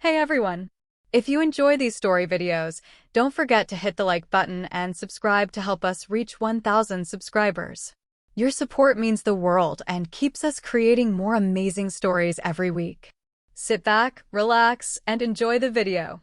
Hey everyone! If you enjoy these story videos, don't forget to hit the like button and subscribe to help us reach 1,000 subscribers. Your support means the world and keeps us creating more amazing stories every week. Sit back, relax, and enjoy the video.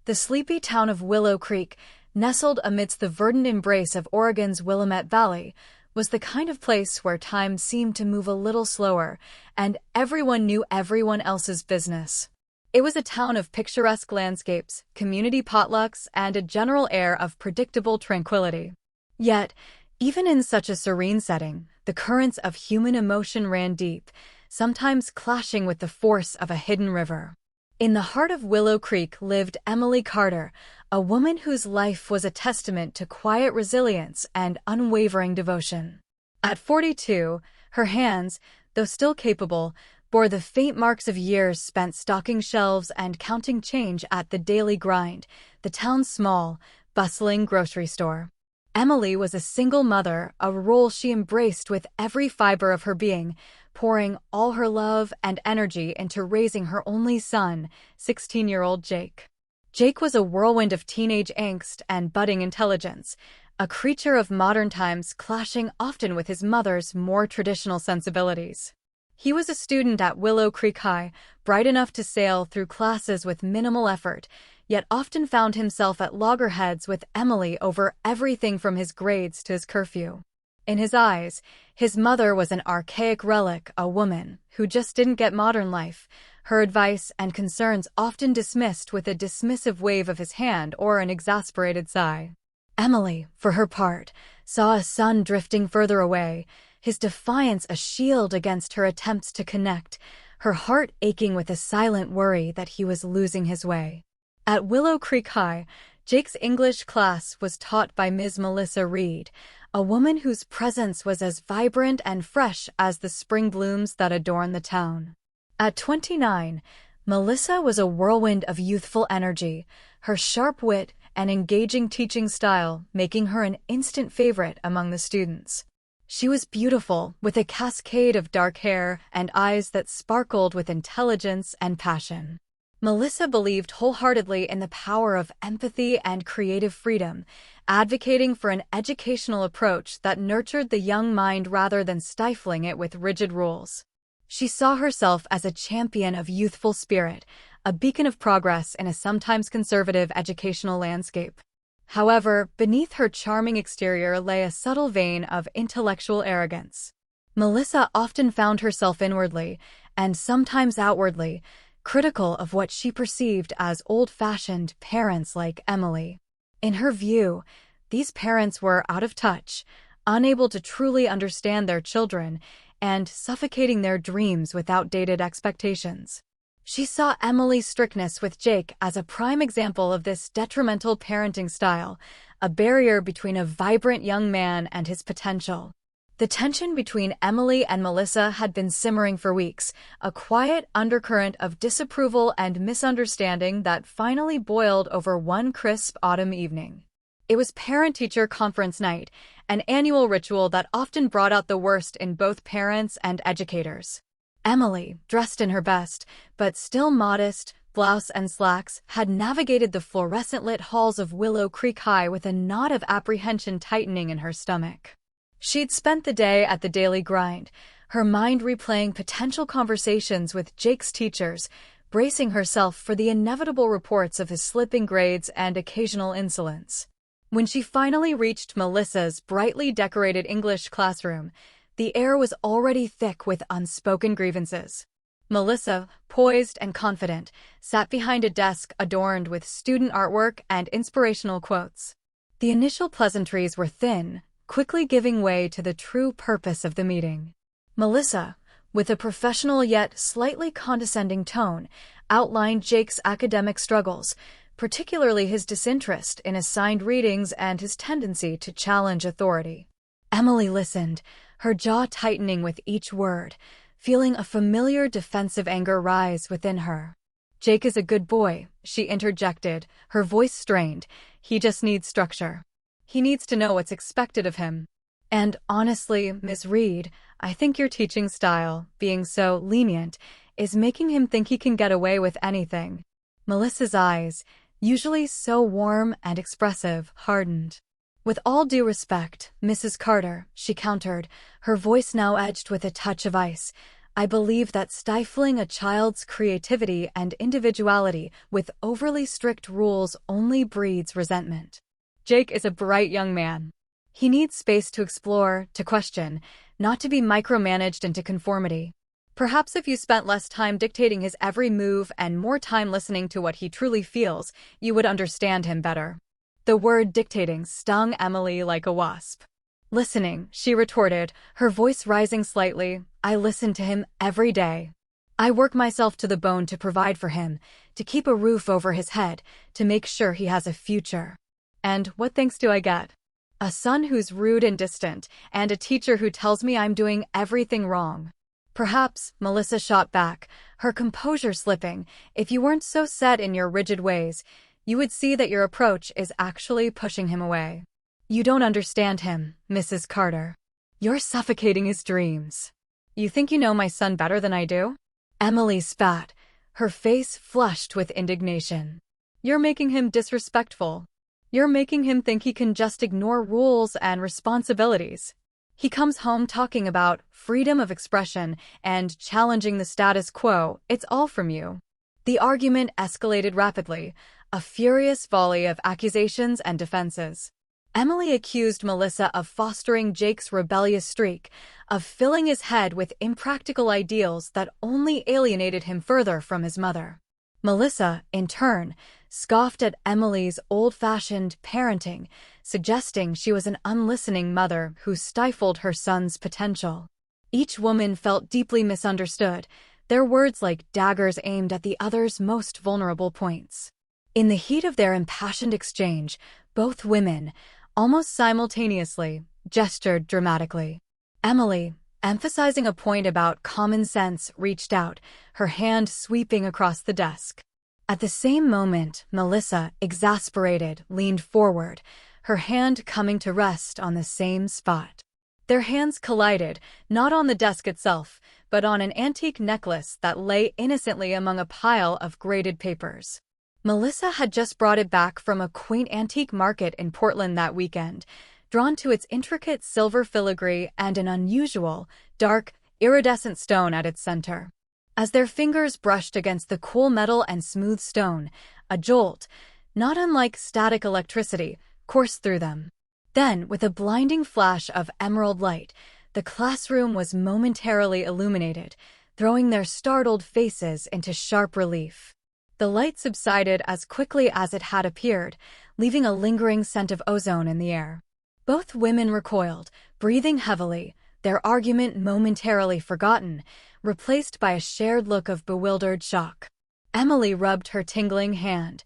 The sleepy town of Willow Creek, nestled amidst the verdant embrace of Oregon's Willamette Valley, was the kind of place where time seemed to move a little slower, and everyone knew everyone else's business. It was a town of picturesque landscapes, community potlucks, and a general air of predictable tranquility. Yet, even in such a serene setting, the currents of human emotion ran deep, sometimes clashing with the force of a hidden river. In the heart of Willow Creek lived Emily Carter, a woman whose life was a testament to quiet resilience and unwavering devotion. At 42, her hands, though still capable, bore the faint marks of years spent stocking shelves and counting change at the Daily Grind, the town's small, bustling grocery store. Emily was a single mother, a role she embraced with every fiber of her being, pouring all her love and energy into raising her only son, 16-year-old Jake. Jake was a whirlwind of teenage angst and budding intelligence, a creature of modern times clashing often with his mother's more traditional sensibilities. He was a student at Willow Creek High, bright enough to sail through classes with minimal effort, yet often found himself at loggerheads with Emily over everything from his grades to his curfew. In his eyes, his mother was an archaic relic, a woman who just didn't get modern life, her advice and concerns often dismissed with a dismissive wave of his hand or an exasperated sigh. Emily, for her part, saw a son drifting further away, his defiance a shield against her attempts to connect, her heart aching with a silent worry that he was losing his way. At Willow Creek High, Jake's English class was taught by Ms. Melissa Reed, a woman whose presence was as vibrant and fresh as the spring blooms that adorn the town. At 29, Melissa was a whirlwind of youthful energy, her sharp wit and engaging teaching style making her an instant favorite among the students. She was beautiful, with a cascade of dark hair and eyes that sparkled with intelligence and passion. Melissa believed wholeheartedly in the power of empathy and creative freedom, advocating for an educational approach that nurtured the young mind rather than stifling it with rigid rules. She saw herself as a champion of youthful spirit, a beacon of progress in a sometimes conservative educational landscape. However, beneath her charming exterior lay a subtle vein of intellectual arrogance. Melissa often found herself inwardly, and sometimes outwardly, critical of what she perceived as old-fashioned parents like Emily. In her view, these parents were out of touch, unable to truly understand their children, and suffocating their dreams with outdated expectations. She saw Emily's strictness with Jake as a prime example of this detrimental parenting style, a barrier between a vibrant young man and his potential. The tension between Emily and Melissa had been simmering for weeks, a quiet undercurrent of disapproval and misunderstanding that finally boiled over one crisp autumn evening. It was parent-teacher conference night, an annual ritual that often brought out the worst in both parents and educators. Emily, dressed in her best, but still modest, blouse and slacks, had navigated the fluorescent-lit halls of Willow Creek High with a knot of apprehension tightening in her stomach. She'd spent the day at the Daily Grind, her mind replaying potential conversations with Jake's teachers, bracing herself for the inevitable reports of his slipping grades and occasional insolence. When she finally reached Melissa's brightly decorated English classroom, the air was already thick with unspoken grievances. Melissa, poised and confident, sat behind a desk adorned with student artwork and inspirational quotes. The initial pleasantries were thin, quickly giving way to the true purpose of the meeting. Melissa, with a professional yet slightly condescending tone, outlined Jake's academic struggles, particularly his disinterest in assigned readings and his tendency to challenge authority. Emily listened, her jaw tightening with each word, feeling a familiar defensive anger rise within her. "Jake is a good boy," she interjected, her voice strained. "He just needs structure. He needs to know what's expected of him. And honestly, Ms. Reed, I think your teaching style, being so lenient, is making him think he can get away with anything. Melissa's eyes, usually so warm and expressive, hardened. With all due respect, Mrs. Carter, she countered, her voice now edged with a touch of ice, I believe that stifling a child's creativity and individuality with overly strict rules only breeds resentment. Jake is a bright young man. He needs space to explore, to question, not to be micromanaged into conformity. Perhaps if you spent less time dictating his every move and more time listening to what he truly feels, you would understand him better. The word dictating stung Emily like a wasp. Listening, she retorted, her voice rising slightly, I listen to him every day. I work myself to the bone to provide for him, to keep a roof over his head, to make sure he has a future. And what thanks do I get? A son who's rude and distant, and a teacher who tells me I'm doing everything wrong. Perhaps, Melissa shot back, her composure slipping, if you weren't so set in your rigid ways, you would see that your approach is actually pushing him away. You don't understand him, Mrs. Carter. You're suffocating his dreams. You think you know my son better than I do? Emily spat, her face flushed with indignation. You're making him disrespectful. You're making him think he can just ignore rules and responsibilities. He comes home talking about freedom of expression and challenging the status quo. It's all from you. The argument escalated rapidly, a furious volley of accusations and defenses. Emily accused Melissa of fostering Jake's rebellious streak, of filling his head with impractical ideals that only alienated him further from his mother. Melissa, in turn, scoffed at Emily's old-fashioned parenting, suggesting she was an unlistening mother who stifled her son's potential. Each woman felt deeply misunderstood, their words like daggers aimed at the other's most vulnerable points. In the heat of their impassioned exchange, both women, almost simultaneously, gestured dramatically. Emily, emphasizing a point about common sense, reached out, her hand sweeping across the desk. At the same moment, Melissa, exasperated, leaned forward, her hand coming to rest on the same spot. Their hands collided, not on the desk itself, but on an antique necklace that lay innocently among a pile of graded papers. Melissa had just brought it back from a quaint antique market in Portland that weekend, drawn to its intricate silver filigree and an unusual, dark, iridescent stone at its center. As their fingers brushed against the cool metal and smooth stone, a jolt, not unlike static electricity, coursed through them. Then, with a blinding flash of emerald light, the classroom was momentarily illuminated, throwing their startled faces into sharp relief. The light subsided as quickly as it had appeared, leaving a lingering scent of ozone in the air. Both women recoiled, breathing heavily, their argument momentarily forgotten, replaced by a shared look of bewildered shock. Emily rubbed her tingling hand,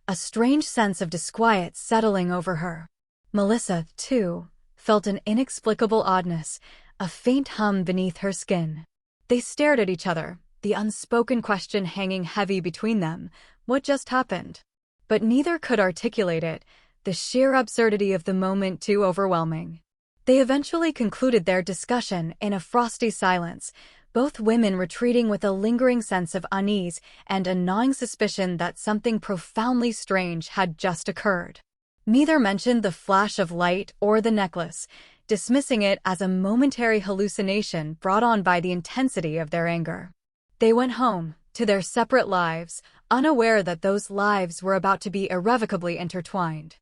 a strange sense of disquiet settling over her. Melissa, too, felt an inexplicable oddness, a faint hum beneath her skin. They stared at each other, the unspoken question hanging heavy between them, what just happened? But neither could articulate it, the sheer absurdity of the moment too overwhelming. They eventually concluded their discussion in a frosty silence, both women retreating with a lingering sense of unease and a gnawing suspicion that something profoundly strange had just occurred. Neither mentioned the flash of light or the necklace, dismissing it as a momentary hallucination brought on by the intensity of their anger. They went home, to their separate lives, unaware that those lives were about to be irrevocably intertwined.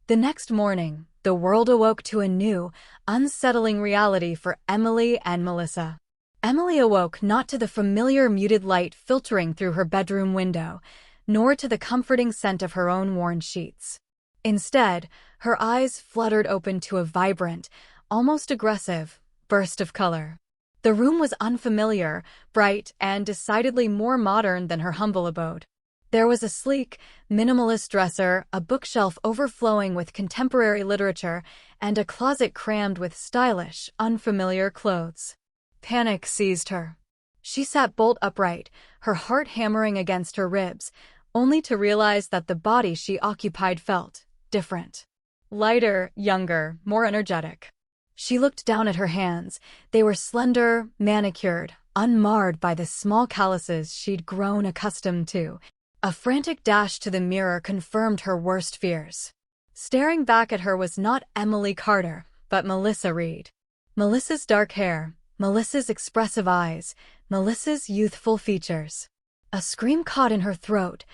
The next morning, the world awoke to a new, unsettling reality for Emily and Melissa. Emily awoke not to the familiar muted light filtering through her bedroom window, nor to the comforting scent of her own worn sheets. Instead, her eyes fluttered open to a vibrant, almost aggressive, burst of color. The room was unfamiliar, bright, and decidedly more modern than her humble abode. There was a sleek, minimalist dresser, a bookshelf overflowing with contemporary literature, and a closet crammed with stylish, unfamiliar clothes. Panic seized her. She sat bolt upright, her heart hammering against her ribs, only to realize that the body she occupied felt different. Lighter, younger, more energetic. She looked down at her hands. They were slender, manicured, unmarred by the small calluses she'd grown accustomed to. A frantic dash to the mirror confirmed her worst fears. Staring back at her was not Emily Carter, but Melissa Reed. Melissa's dark hair, Melissa's expressive eyes, Melissa's youthful features. A scream caught in her throat,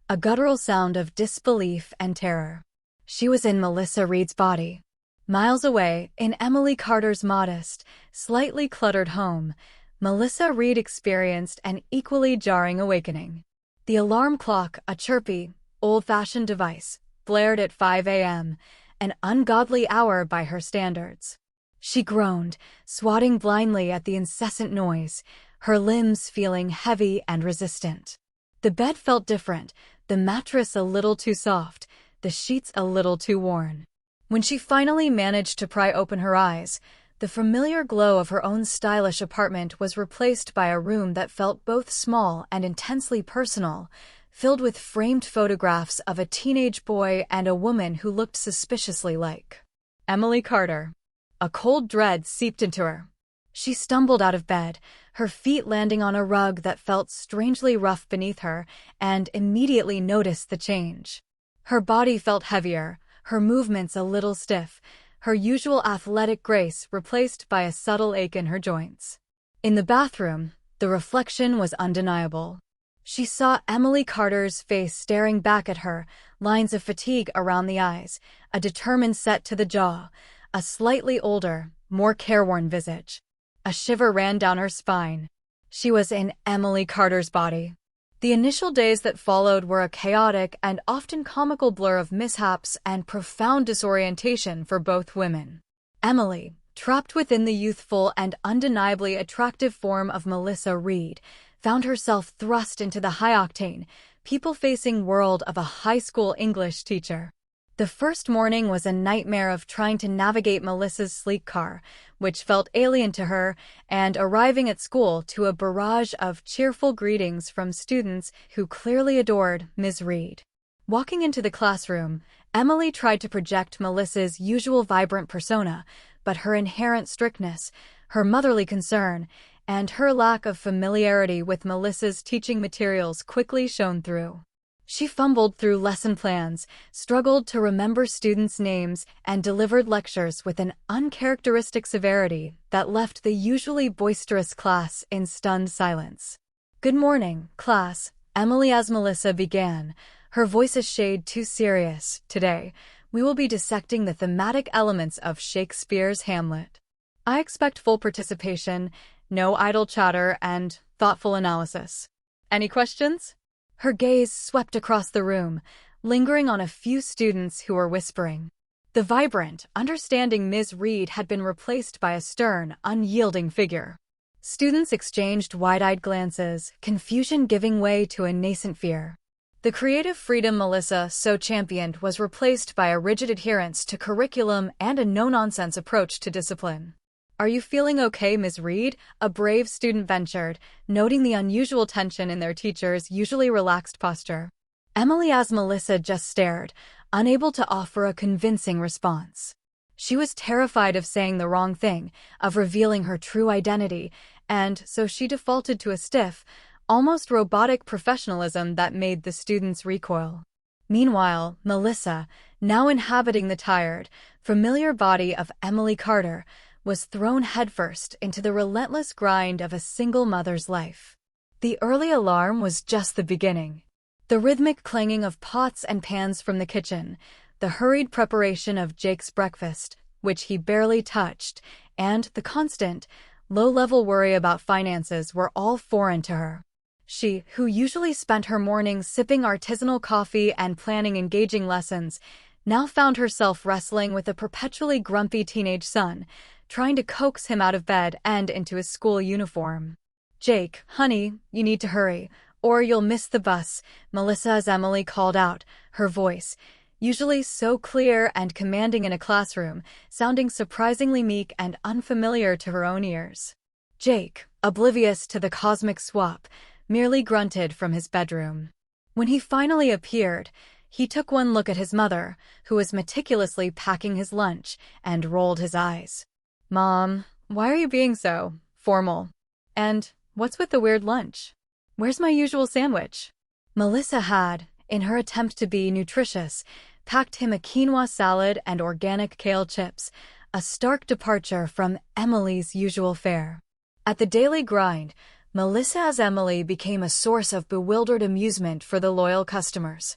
a guttural sound of disbelief and terror. She was in Melissa Reed's body. Miles away, in Emily Carter's modest, slightly cluttered home, Melissa Reed experienced an equally jarring awakening. The alarm clock, a chirpy, old-fashioned device, blared at 5 a.m., an ungodly hour by her standards. She groaned, swatting blindly at the incessant noise, her limbs feeling heavy and resistant. The bed felt different, the mattress a little too soft, the sheets a little too worn. When she finally managed to pry open her eyes, the familiar glow of her own stylish apartment was replaced by a room that felt both small and intensely personal, filled with framed photographs of a teenage boy and a woman who looked suspiciously like Emily Carter. A cold dread seeped into her. She stumbled out of bed, her feet landing on a rug that felt strangely rough beneath her, and immediately noticed the change. Her body felt heavier, her movements a little stiff, her usual athletic grace replaced by a subtle ache in her joints. In the bathroom, the reflection was undeniable. She saw Emily Carter's face staring back at her, lines of fatigue around the eyes, a determined set to the jaw, a slightly older, more careworn visage. A shiver ran down her spine. She was in Emily Carter's body. The initial days that followed were a chaotic and often comical blur of mishaps and profound disorientation for both women. Emily, trapped within the youthful and undeniably attractive form of Melissa Reed, found herself thrust into the high-octane, people-facing world of a high school English teacher. The first morning was a nightmare of trying to navigate Melissa's sleek car, which felt alien to her, and arriving at school to a barrage of cheerful greetings from students who clearly adored Ms. Reed. Walking into the classroom, Emily tried to project Melissa's usual vibrant persona, but her inherent strictness, her motherly concern, and her lack of familiarity with Melissa's teaching materials quickly shone through. She fumbled through lesson plans, struggled to remember students' names, and delivered lectures with an uncharacteristic severity that left the usually boisterous class in stunned silence. "Good morning, class," Emily as Melissa began, her voice a shade too serious. "Today, we will be dissecting the thematic elements of Shakespeare's Hamlet. I expect full participation, no idle chatter, and thoughtful analysis. Any questions?" Her gaze swept across the room, lingering on a few students who were whispering. The vibrant, understanding Ms. Reed had been replaced by a stern, unyielding figure. Students exchanged wide-eyed glances, confusion giving way to a nascent fear. The creative freedom Melissa so championed was replaced by a rigid adherence to curriculum and a no-nonsense approach to discipline. "Are you feeling okay, Ms. Reed?" a brave student ventured, noting the unusual tension in their teacher's usually relaxed posture. Emily as Melissa just stared, unable to offer a convincing response. She was terrified of saying the wrong thing, of revealing her true identity, and so she defaulted to a stiff, almost robotic professionalism that made the students recoil. Meanwhile, Melissa, now inhabiting the tired, familiar body of Emily Carter, was thrown headfirst into the relentless grind of a single mother's life. The early alarm was just the beginning. The rhythmic clanging of pots and pans from the kitchen, the hurried preparation of Jake's breakfast, which he barely touched, and the constant, low-level worry about finances were all foreign to her. She, who usually spent her mornings sipping artisanal coffee and planning engaging lessons, now found herself wrestling with a perpetually grumpy teenage son, trying to coax him out of bed and into his school uniform. "Jake, honey, you need to hurry, or you'll miss the bus," Melissa as Emily called out, her voice, usually so clear and commanding in a classroom, sounding surprisingly meek and unfamiliar to her own ears. Jake, oblivious to the cosmic swap, merely grunted from his bedroom. When he finally appeared, he took one look at his mother, who was meticulously packing his lunch, and rolled his eyes. "Mom, why are you being so formal? And What's with the weird lunch? Where's my usual sandwich? Melissa had, in her attempt to be nutritious, packed him a quinoa salad and organic kale chips, a stark departure from Emily's usual fare. At the daily grind, Melissa as Emily became a source of bewildered amusement for the loyal customers.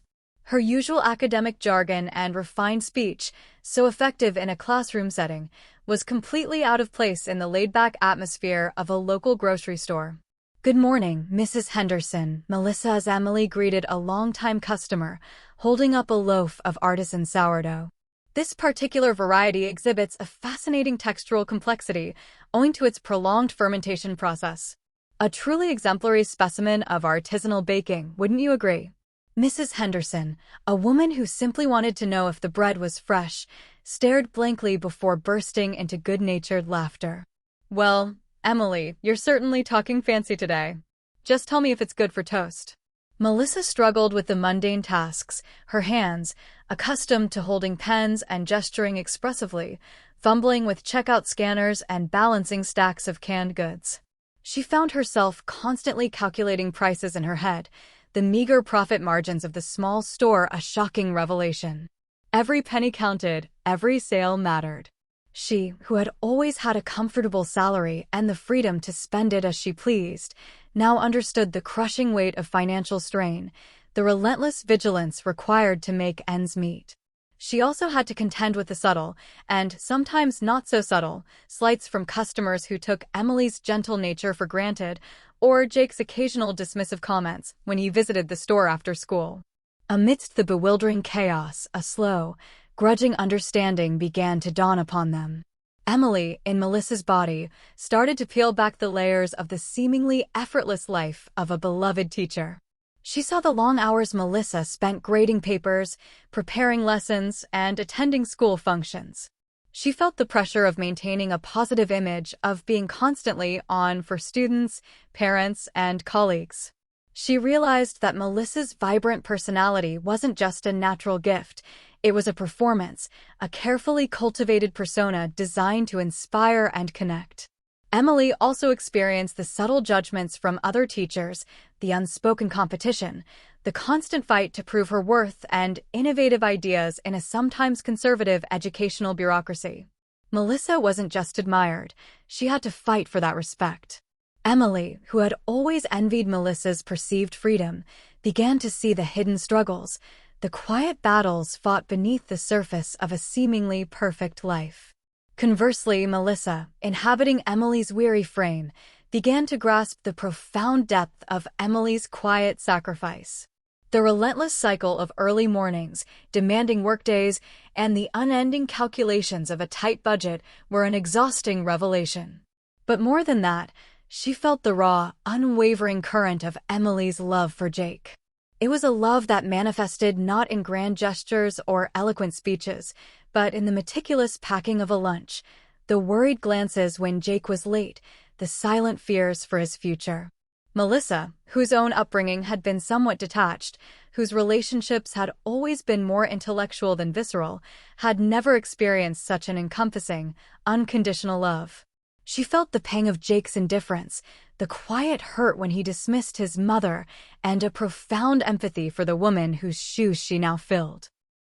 Her usual academic jargon and refined speech, so effective in a classroom setting, was completely out of place in the laid-back atmosphere of a local grocery store. "Good morning, Mrs. Henderson," Melissa as Emily greeted a longtime customer, holding up a loaf of artisan sourdough. This particular variety exhibits a fascinating textural complexity owing to its prolonged fermentation process. A truly exemplary specimen of artisanal baking, wouldn't you agree? Mrs. Henderson, a woman who simply wanted to know if the bread was fresh, stared blankly before bursting into good-natured laughter. "Well, Emily, you're certainly talking fancy today. Just tell me if it's good for toast." Melissa struggled with the mundane tasks, her hands, accustomed to holding pens and gesturing expressively, fumbling with checkout scanners and balancing stacks of canned goods. She found herself constantly calculating prices in her head, the meager profit margins of the small store a shocking revelation. Every penny counted, every sale mattered. She, who had always had a comfortable salary and the freedom to spend it as she pleased, now understood the crushing weight of financial strain, the relentless vigilance required to make ends meet. She also had to contend with the subtle, and sometimes not so subtle, slights from customers who took Emily's gentle nature for granted, or Jake's occasional dismissive comments when he visited the store after school. Amidst the bewildering chaos, a slow, grudging understanding began to dawn upon them. Emily, in Melissa's body, started to peel back the layers of the seemingly effortless life of a beloved teacher. She saw the long hours Melissa spent grading papers, preparing lessons, and attending school functions. She felt the pressure of maintaining a positive image, of being constantly on for students, parents, and colleagues. She realized that Melissa's vibrant personality wasn't just a natural gift, it was a performance, a carefully cultivated persona designed to inspire and connect. Emily also experienced the subtle judgments from other teachers, the unspoken competition, the constant fight to prove her worth, and innovative ideas in a sometimes conservative educational bureaucracy. Melissa wasn't just admired, she had to fight for that respect. Emily, who had always envied Melissa's perceived freedom, began to see the hidden struggles, the quiet battles fought beneath the surface of a seemingly perfect life. Conversely, Melissa, inhabiting Emily's weary frame, began to grasp the profound depth of Emily's quiet sacrifice. The relentless cycle of early mornings, demanding workdays, and the unending calculations of a tight budget were an exhausting revelation. But more than that, she felt the raw, unwavering current of Emily's love for Jake. It was a love that manifested not in grand gestures or eloquent speeches, but in the meticulous packing of a lunch, the worried glances when Jake was late, the silent fears for his future. Melissa, whose own upbringing had been somewhat detached, whose relationships had always been more intellectual than visceral, had never experienced such an encompassing, unconditional love. She felt the pang of Jake's indifference, the quiet hurt when he dismissed his mother, and a profound empathy for the woman whose shoes she now filled.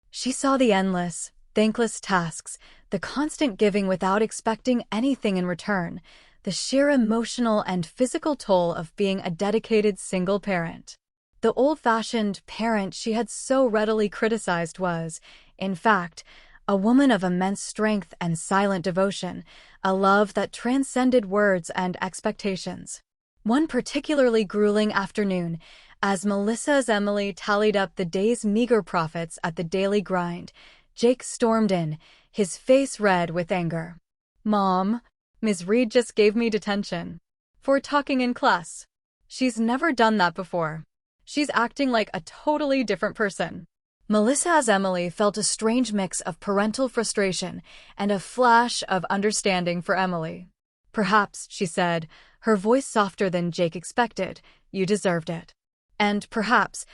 She saw the endless, thankless tasks, the constant giving without expecting anything in return, the sheer emotional and physical toll of being a dedicated single parent. The old-fashioned parent she had so readily criticized was, in fact, a woman of immense strength and silent devotion, a love that transcended words and expectations. One particularly grueling afternoon, as Melissa's Emily tallied up the day's meager profits at the daily grind, Jake stormed in, his face red with anger. "Mom, Ms. Reed just gave me detention for talking in class. She's never done that before. She's acting like a totally different person." Melissa as Emily felt a strange mix of parental frustration and a flash of understanding for Emily. "Perhaps," she said, her voice softer than Jake expected, "you deserved it. And perhaps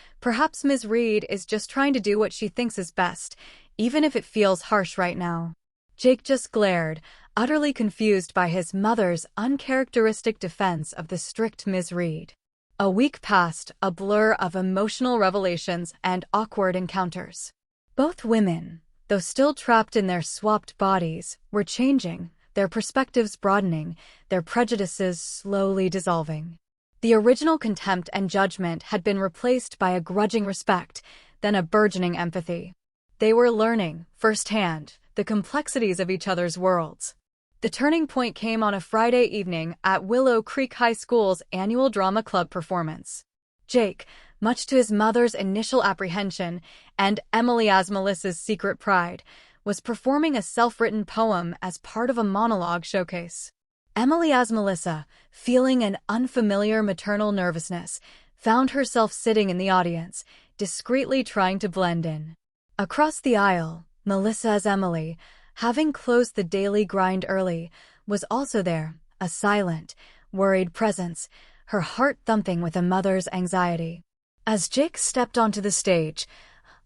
Ms. Reed is just trying to do what she thinks is best, even if it feels harsh right now." Jake just glared, utterly confused by his mother's uncharacteristic defense of the strict Ms. Reed. A week passed, a blur of emotional revelations and awkward encounters. Both women, though still trapped in their swapped bodies, were changing, their perspectives broadening, their prejudices slowly dissolving. The original contempt and judgment had been replaced by a grudging respect, then a burgeoning empathy. They were learning, firsthand, the complexities of each other's worlds. The turning point came on a Friday evening at Willow Creek High School's annual drama club performance. Jake, much to his mother's initial apprehension and Emily as Melissa's secret pride, was performing a self-written poem as part of a monologue showcase. Emily as Melissa, feeling an unfamiliar maternal nervousness, found herself sitting in the audience, discreetly trying to blend in. Across the aisle, Melissa as Emily, having closed the daily grind early, was also there, a silent, worried presence, her heart thumping with a mother's anxiety. As Jake stepped onto the stage,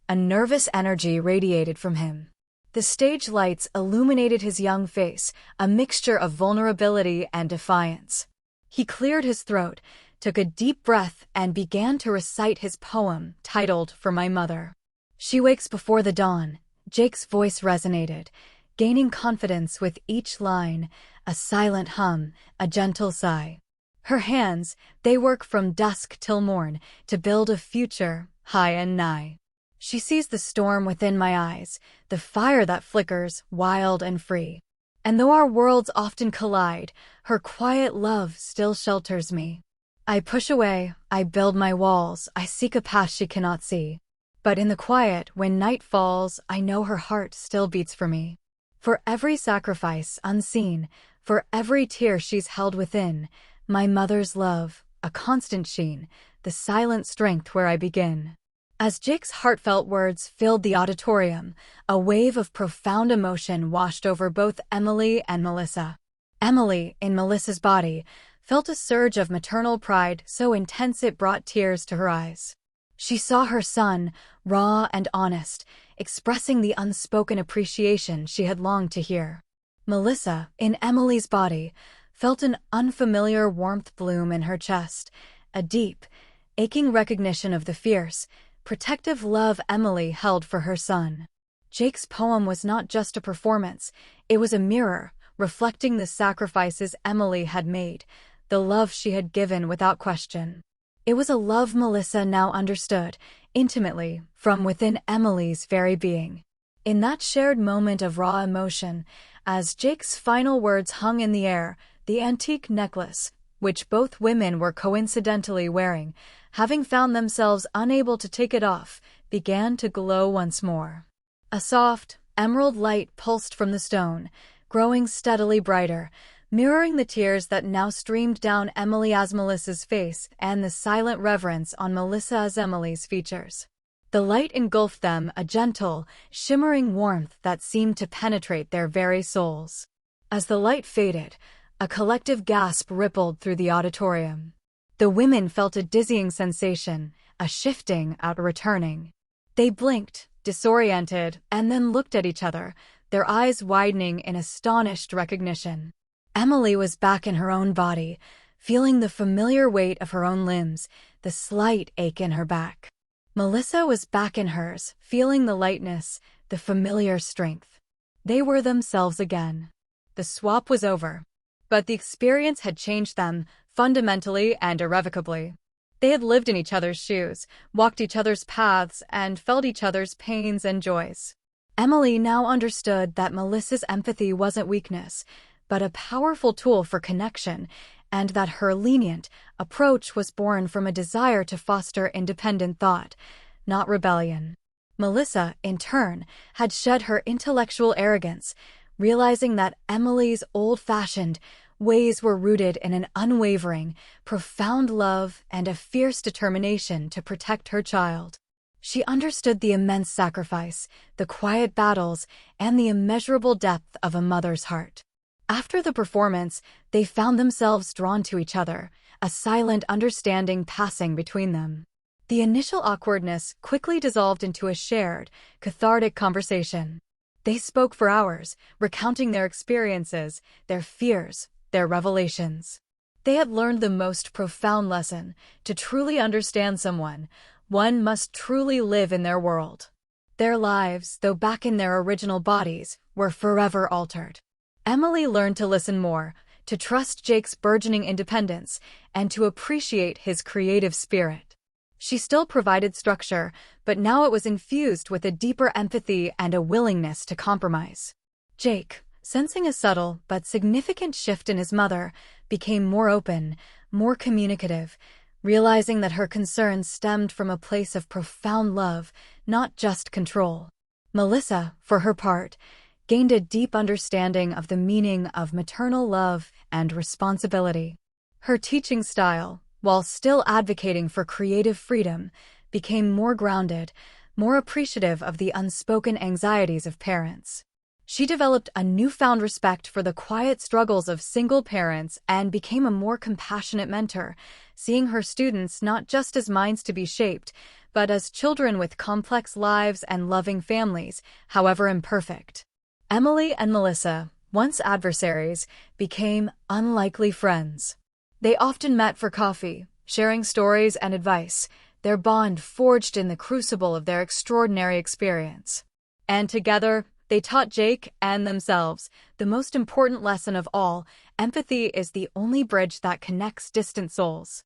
a nervous energy radiated from him. The stage lights illuminated his young face, a mixture of vulnerability and defiance. He cleared his throat, took a deep breath, and began to recite his poem, titled For My Mother. She wakes before the dawn. Jake's voice resonated, gaining confidence with each line, a silent hum, a gentle sigh. Her hands, they work from dusk till morn to build a future, high and nigh. She sees the storm within my eyes, the fire that flickers, wild and free. And though our worlds often collide, her quiet love still shelters me. I push away, I build my walls, I seek a path she cannot see. But in the quiet, when night falls, I know her heart still beats for me. For every sacrifice unseen, for every tear she's held within, my mother's love, a constant sheen, the silent strength where I begin. As Jake's heartfelt words filled the auditorium, a wave of profound emotion washed over both Emily and Melissa. Emily, in Melissa's body, felt a surge of maternal pride so intense it brought tears to her eyes. She saw her son, raw and honest, expressing the unspoken appreciation she had longed to hear. Melissa, in Emily's body, felt an unfamiliar warmth bloom in her chest, a deep, aching recognition of the fierce, protective love Emily held for her son. Jake's poem was not just a performance, it was a mirror, reflecting the sacrifices Emily had made, the love she had given without question. It was a love Melissa now understood, intimately, from within Emily's very being. In that shared moment of raw emotion, as Jake's final words hung in the air, the antique necklace, which both women were coincidentally wearing, having found themselves unable to take it off, began to glow once more. A soft, emerald light pulsed from the stone, growing steadily brighter, mirroring the tears that now streamed down Emily as Melissa's face and the silent reverence on Melissa as Emily's features. The light engulfed them, a gentle, shimmering warmth that seemed to penetrate their very souls. As the light faded, a collective gasp rippled through the auditorium. The women felt a dizzying sensation, a shifting, a returning. They blinked, disoriented, and then looked at each other, their eyes widening in astonished recognition. Emily was back in her own body, feeling the familiar weight of her own limbs, the slight ache in her back. Melissa was back in hers, feeling the lightness, the familiar strength. They were themselves again. The swap was over. But the experience had changed them, fundamentally and irrevocably. They had lived in each other's shoes, walked each other's paths, and felt each other's pains and joys. Emily now understood that Melissa's empathy wasn't weakness, but a powerful tool for connection, and that her lenient approach was born from a desire to foster independent thought, not rebellion. Melissa, in turn, had shed her intellectual arrogance, realizing that Emily's old-fashioned ways were rooted in an unwavering, profound love and a fierce determination to protect her child. She understood the immense sacrifice, the quiet battles, and the immeasurable depth of a mother's heart. After the performance, they found themselves drawn to each other, a silent understanding passing between them. The initial awkwardness quickly dissolved into a shared, cathartic conversation. They spoke for hours, recounting their experiences, their fears, their revelations. They had learned the most profound lesson: to truly understand someone, one must truly live in their world. Their lives, though back in their original bodies, were forever altered. Emily learned to listen more, to trust Jake's burgeoning independence, and to appreciate his creative spirit. She still provided structure, but now it was infused with a deeper empathy and a willingness to compromise. Jake, sensing a subtle but significant shift in his mother, became more open, more communicative, realizing that her concerns stemmed from a place of profound love, not just control. Melissa, for her part, gained a deep understanding of the meaning of maternal love and responsibility. Her teaching style, while still advocating for creative freedom, became more grounded, more appreciative of the unspoken anxieties of parents. She developed a newfound respect for the quiet struggles of single parents and became a more compassionate mentor, seeing her students not just as minds to be shaped, but as children with complex lives and loving families, however imperfect. Emily and Melissa, once adversaries, became unlikely friends. They often met for coffee, sharing stories and advice, their bond forged in the crucible of their extraordinary experience. And together, they taught Jake and themselves the most important lesson of all: empathy is the only bridge that connects distant souls.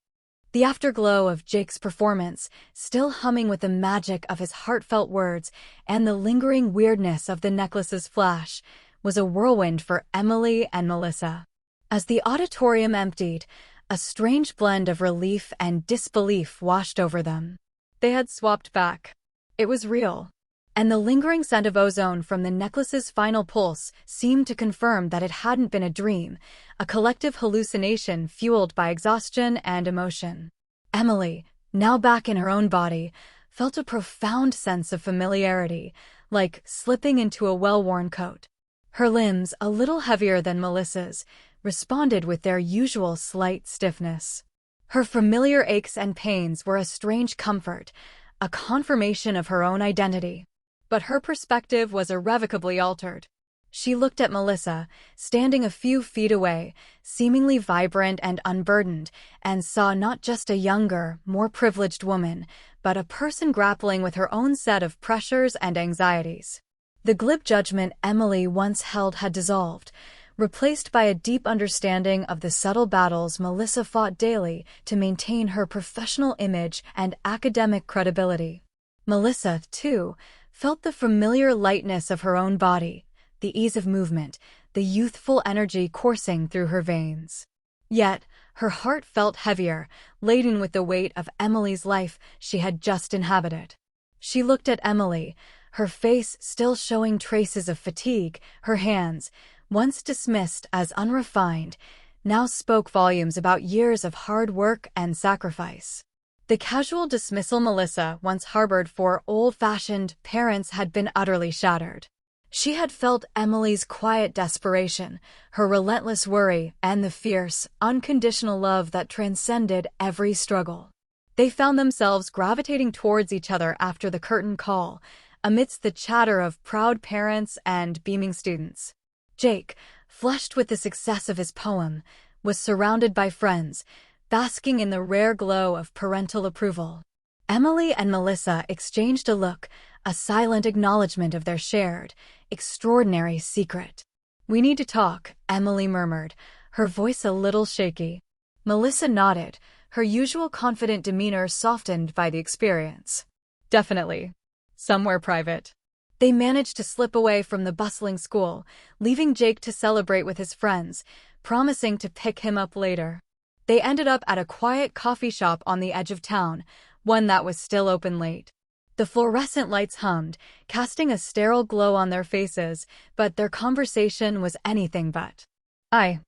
The afterglow of Jake's performance, still humming with the magic of his heartfelt words and the lingering weirdness of the necklace's flash, was a whirlwind for Emily and Melissa. As the auditorium emptied, a strange blend of relief and disbelief washed over them. They had swapped back. It was real. And the lingering scent of ozone from the necklace's final pulse seemed to confirm that it hadn't been a dream, a collective hallucination fueled by exhaustion and emotion. Emily, now back in her own body, felt a profound sense of familiarity, like slipping into a well-worn coat. Her limbs, a little heavier than Melissa's, responded with their usual slight stiffness. Her familiar aches and pains were a strange comfort, a confirmation of her own identity. But her perspective was irrevocably altered. She looked at Melissa, standing a few feet away, seemingly vibrant and unburdened, and saw not just a younger, more privileged woman, but a person grappling with her own set of pressures and anxieties. The glib judgment Emily once held had dissolved, replaced by a deep understanding of the subtle battles Melissa fought daily to maintain her professional image and academic credibility. Melissa, too, felt the familiar lightness of her own body, the ease of movement, the youthful energy coursing through her veins. Yet, her heart felt heavier, laden with the weight of Emily's life she had just inhabited. She looked at Emily, her face still showing traces of fatigue. Her hands, once dismissed as unrefined, now spoke volumes about years of hard work and sacrifice. The casual dismissal Melissa once harbored for old-fashioned parents had been utterly shattered. She had felt Emily's quiet desperation, her relentless worry, and the fierce, unconditional love that transcended every struggle. They found themselves gravitating towards each other after the curtain call, amidst the chatter of proud parents and beaming students. Jake, flushed with the success of his poem, was surrounded by friends, basking in the rare glow of parental approval. Emily and Melissa exchanged a look, a silent acknowledgement of their shared, extraordinary secret. "We need to talk," Emily murmured, her voice a little shaky. Melissa nodded, her usual confident demeanor softened by the experience. "Definitely. Somewhere private." They managed to slip away from the bustling school, leaving Jake to celebrate with his friends, promising to pick him up later. They ended up at a quiet coffee shop on the edge of town, one that was still open late. The fluorescent lights hummed, casting a sterile glow on their faces, but their conversation was anything but. I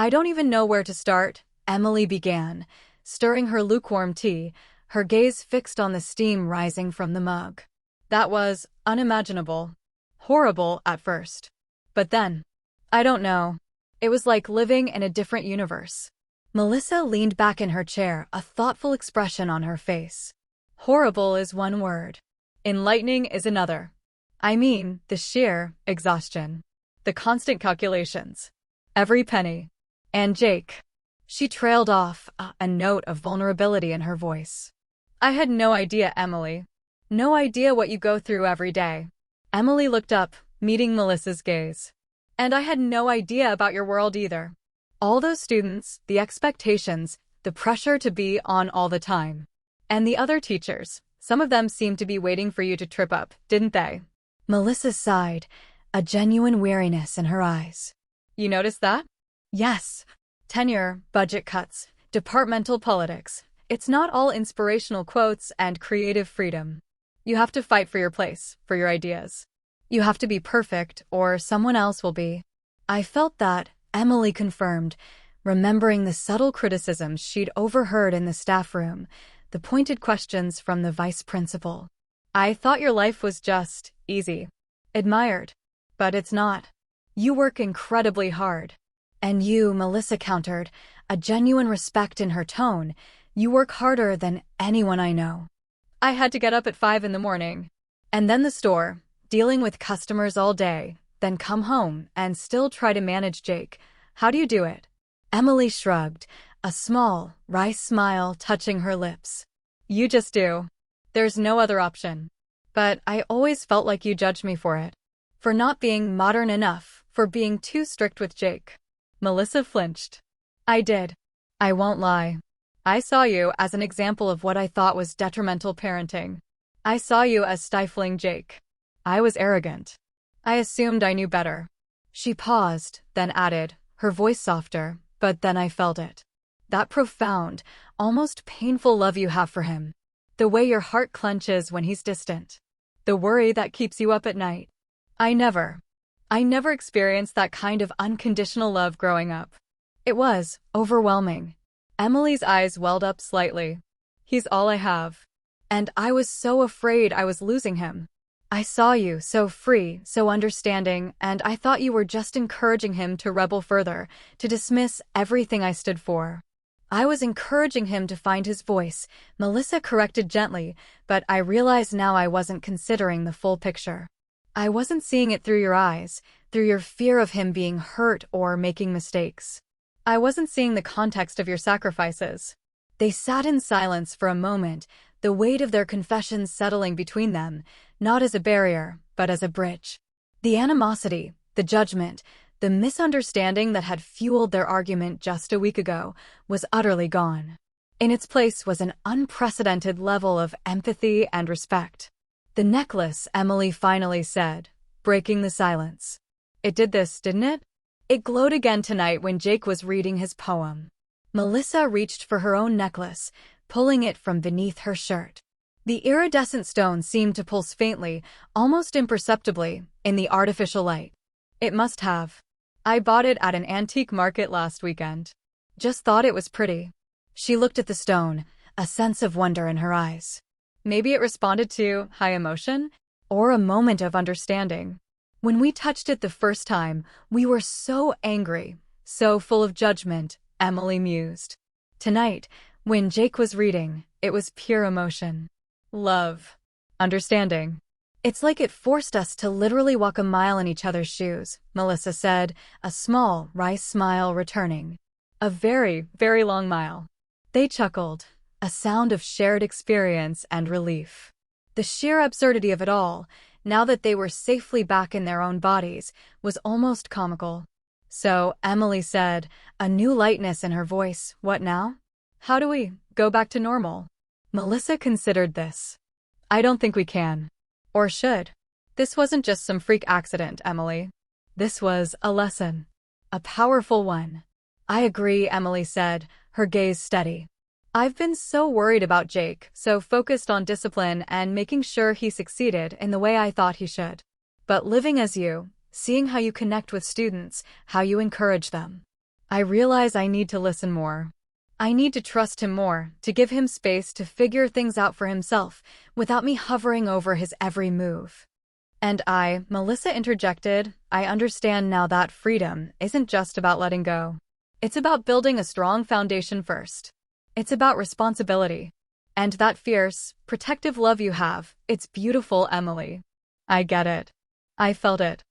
don't even know where to start," Emily began, stirring her lukewarm tea, her gaze fixed on the steam rising from the mug. "That was unimaginable. Horrible at first. But then, I don't know. It was like living in a different universe." Melissa leaned back in her chair, a thoughtful expression on her face. "Horrible is one word. Enlightening is another. I mean, the sheer exhaustion. The constant calculations. Every penny. And Jake. She trailed off, a note of vulnerability in her voice. I had no idea, Emily. No idea what you go through every day. Emily looked up, meeting Melissa's gaze. And I had no idea about your world either. All those students, the expectations, the pressure to be on all the time. And the other teachers, some of them seemed to be waiting for you to trip up, didn't they? Melissa sighed, a genuine weariness in her eyes. You noticed that? Yes. Tenure, budget cuts, departmental politics. It's not all inspirational quotes and creative freedom. You have to fight for your place, for your ideas. You have to be perfect, or someone else will be. I felt that, Emily confirmed, remembering the subtle criticisms she'd overheard in the staff room, the pointed questions from the vice principal. I thought your life was just easy. Admired. But it's not. You work incredibly hard. And you, Melissa countered, a genuine respect in her tone, you work harder than anyone I know. I had to get up at 5 in the morning. And then the store, dealing with customers all day, then come home and still try to manage Jake. How do you do it? Emily shrugged, a small, wry smile touching her lips. You just do. There's no other option. But I always felt like you judged me for it. For not being modern enough, for being too strict with Jake. Melissa flinched. I did. I won't lie. I saw you as an example of what I thought was detrimental parenting. I saw you as stifling Jake. I was arrogant. I assumed I knew better. She paused, then added, her voice softer, but then I felt it. That profound, almost painful love you have for him. The way your heart clenches when he's distant. The worry that keeps you up at night. I never experienced that kind of unconditional love growing up. It was overwhelming. Emily's eyes welled up slightly. He's all I have. And I was so afraid I was losing him. I saw you so free, so understanding, and I thought you were just encouraging him to rebel further, to dismiss everything I stood for. I was encouraging him to find his voice, Melissa corrected gently, but I realized now I wasn't considering the full picture. I wasn't seeing it through your eyes, through your fear of him being hurt or making mistakes. I wasn't seeing the context of your sacrifices. They sat in silence for a moment, the weight of their confessions settling between them, not as a barrier, but as a bridge. The animosity, the judgment, the misunderstanding that had fueled their argument just a week ago was utterly gone. In its place was an unprecedented level of empathy and respect. The necklace, Emily finally said, breaking the silence. It did this, didn't it? It glowed again tonight when Jake was reading his poem. Melissa reached for her own necklace, pulling it from beneath her shirt. The iridescent stone seemed to pulse faintly, almost imperceptibly, in the artificial light. It must have. I bought it at an antique market last weekend. Just thought it was pretty. She looked at the stone, a sense of wonder in her eyes. Maybe it responded to high emotion, or a moment of understanding. When we touched it the first time, we were so angry, so full of judgment, Emily mused. Tonight, when Jake was reading, it was pure emotion. Love. Understanding. It's like it forced us to literally walk a mile in each other's shoes, Melissa said, a small, wry smile returning. A very, very long mile. They chuckled, a sound of shared experience and relief. The sheer absurdity of it all, now that they were safely back in their own bodies, was almost comical. So, Emily said, a new lightness in her voice, what now? How do we go back to normal? Melissa considered this. I don't think we can. Or should. This wasn't just some freak accident, Emily. This was a lesson. A powerful one. I agree, Emily said, her gaze steady. I've been so worried about Jake, so focused on discipline and making sure he succeeded in the way I thought he should. But living as you, seeing how you connect with students, how you encourage them, I realize I need to listen more. I need to trust him more, to give him space to figure things out for himself, without me hovering over his every move. And Melissa interjected, I understand now that freedom isn't just about letting go. It's about building a strong foundation first. It's about responsibility. And that fierce, protective love you have, it's beautiful, Emily. I get it. I felt it.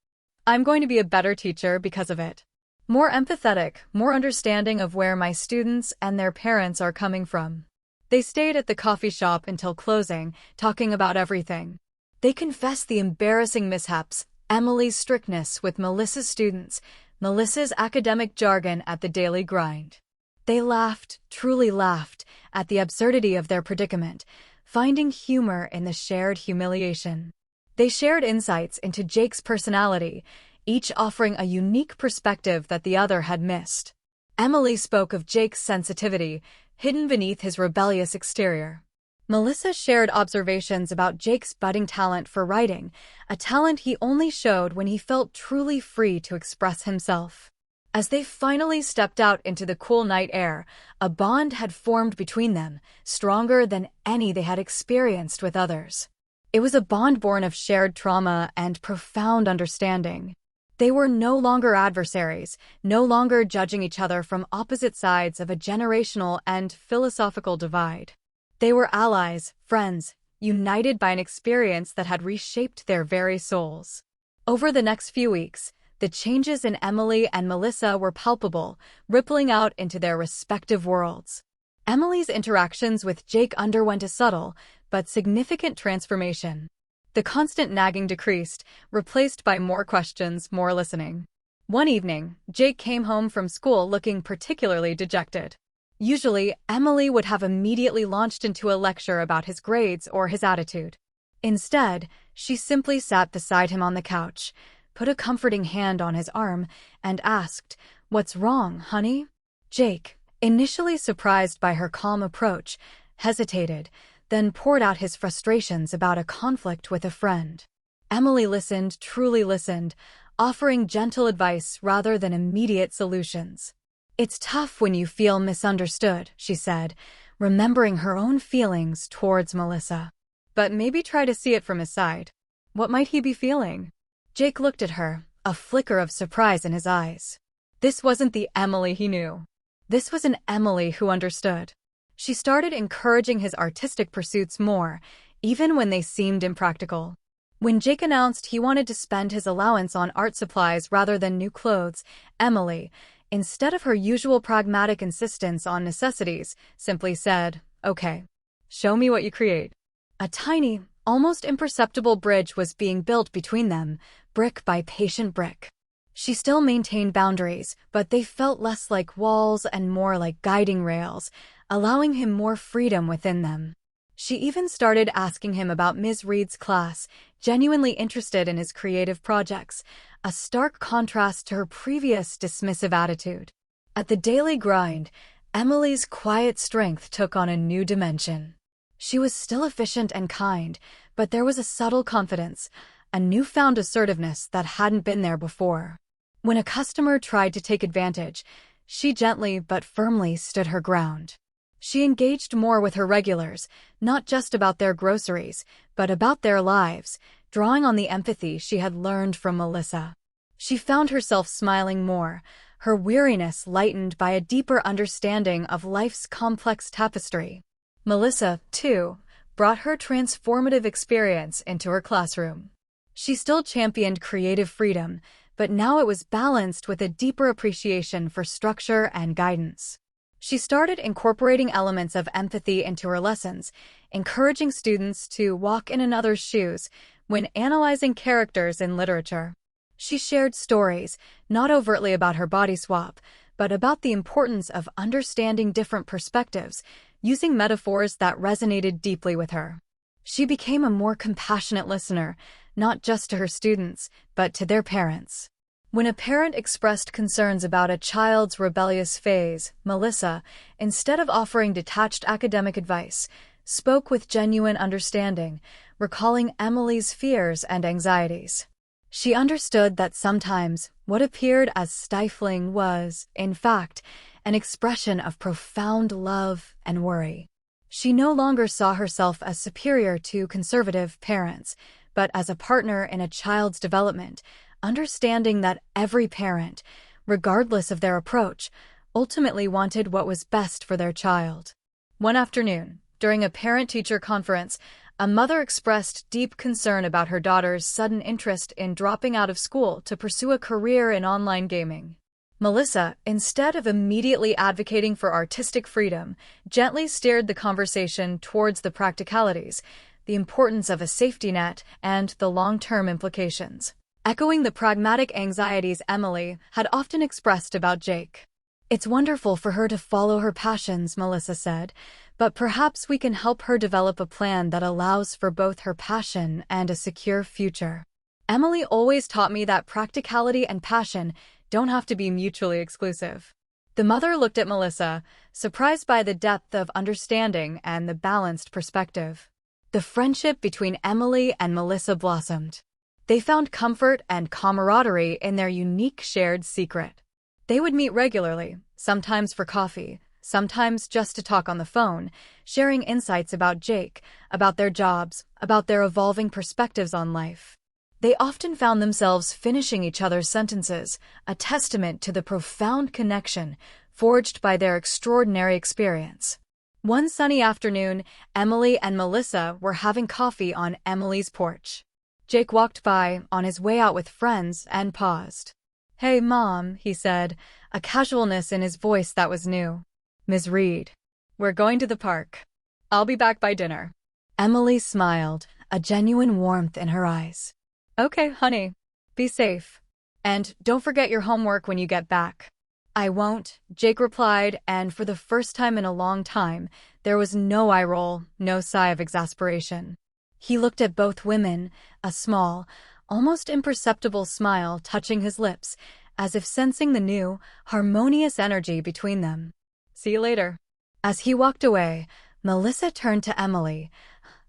I'm going to be a better teacher because of it. More empathetic, more understanding of where my students and their parents are coming from. They stayed at the coffee shop until closing, talking about everything. They confessed the embarrassing mishaps, Emily's strictness with Melissa's students, Melissa's academic jargon at the daily grind. They laughed, truly laughed, at the absurdity of their predicament, finding humor in the shared humiliation. They shared insights into Jake's personality, each offering a unique perspective that the other had missed. Emily spoke of Jake's sensitivity, hidden beneath his rebellious exterior. Melissa shared observations about Jake's budding talent for writing, a talent he only showed when he felt truly free to express himself. As they finally stepped out into the cool night air, a bond had formed between them, stronger than any they had experienced with others. It was a bond born of shared trauma and profound understanding. They were no longer adversaries, no longer judging each other from opposite sides of a generational and philosophical divide. They were allies, friends, united by an experience that had reshaped their very souls. Over the next few weeks, the changes in Emily and Melissa were palpable, rippling out into their respective worlds. Emily's interactions with Jake underwent a subtle but significant transformation. The constant nagging decreased, replaced by more questions, more listening. One evening, Jake came home from school looking particularly dejected. Usually, Emily would have immediately launched into a lecture about his grades or his attitude. Instead, she simply sat beside him on the couch, put a comforting hand on his arm, and asked, "What's wrong, honey?" Jake, initially surprised by her calm approach, hesitated, then poured out his frustrations about a conflict with a friend. Emily listened, truly listened, offering gentle advice rather than immediate solutions. "It's tough when you feel misunderstood," she said, remembering her own feelings towards Melissa. "But maybe try to see it from his side. What might he be feeling?" Jake looked at her, a flicker of surprise in his eyes. This wasn't the Emily he knew. This was an Emily who understood. She started encouraging his artistic pursuits more, even when they seemed impractical. When Jake announced he wanted to spend his allowance on art supplies rather than new clothes, Emily, instead of her usual pragmatic insistence on necessities, simply said, "Okay, show me what you create." A tiny, almost imperceptible bridge was being built between them, brick by patient brick. She still maintained boundaries, but they felt less like walls and more like guiding rails, allowing him more freedom within them. She even started asking him about Ms. Reed's class, genuinely interested in his creative projects, a stark contrast to her previous dismissive attitude. At the daily grind, Emily's quiet strength took on a new dimension. She was still efficient and kind, but there was a subtle confidence, a newfound assertiveness that hadn't been there before. When a customer tried to take advantage, she gently but firmly stood her ground. She engaged more with her regulars, not just about their groceries, but about their lives, drawing on the empathy she had learned from Melissa. She found herself smiling more, her weariness lightened by a deeper understanding of life's complex tapestry. Melissa, too, brought her transformative experience into her classroom. She still championed creative freedom, but now it was balanced with a deeper appreciation for structure and guidance. She started incorporating elements of empathy into her lessons, encouraging students to walk in another's shoes when analyzing characters in literature. She shared stories, not overtly about her body swap, but about the importance of understanding different perspectives, using metaphors that resonated deeply with her. She became a more compassionate listener, not just to her students, but to their parents. When a parent expressed concerns about a child's rebellious phase, Melissa, instead of offering detached academic advice, spoke with genuine understanding, recalling Emily's fears and anxieties. She understood that sometimes what appeared as stifling was, in fact, an expression of profound love and worry. She no longer saw herself as superior to conservative parents, but as a partner in a child's development, understanding that every parent, regardless of their approach, ultimately wanted what was best for their child. One afternoon, during a parent-teacher conference, A mother expressed deep concern about her daughter's sudden interest in dropping out of school to pursue a career in online gaming. Melissa, instead of immediately advocating for artistic freedom, gently steered the conversation towards the practicalities, the importance of a safety net, and the long-term implications, echoing the pragmatic anxieties Emily had often expressed about Jake. "It's wonderful for her to follow her passions," Melissa said, "but perhaps we can help her develop a plan that allows for both her passion and a secure future. Emily always taught me that practicality and passion don't have to be mutually exclusive." The mother looked at Melissa, surprised by the depth of understanding and the balanced perspective. The friendship between Emily and Melissa blossomed. They found comfort and camaraderie in their unique shared secret. They would meet regularly, sometimes for coffee, sometimes just to talk on the phone, sharing insights about Jake, about their jobs, about their evolving perspectives on life. They often found themselves finishing each other's sentences, a testament to the profound connection forged by their extraordinary experience. One sunny afternoon, Emily and Melissa were having coffee on Emily's porch. Jake walked by on his way out with friends and paused. "Hey, Mom," he said, a casualness in his voice that was new. "Ms. Reed, we're going to the park. I'll be back by dinner." Emily smiled, a genuine warmth in her eyes. "Okay, honey. Be safe. And don't forget your homework when you get back." "I won't," Jake replied, and for the first time in a long time, there was no eye roll, no sigh of exasperation. He looked at both women, a small, almost imperceptible smile touching his lips, as if sensing the new, harmonious energy between them. "See you later." As he walked away, Melissa turned to Emily,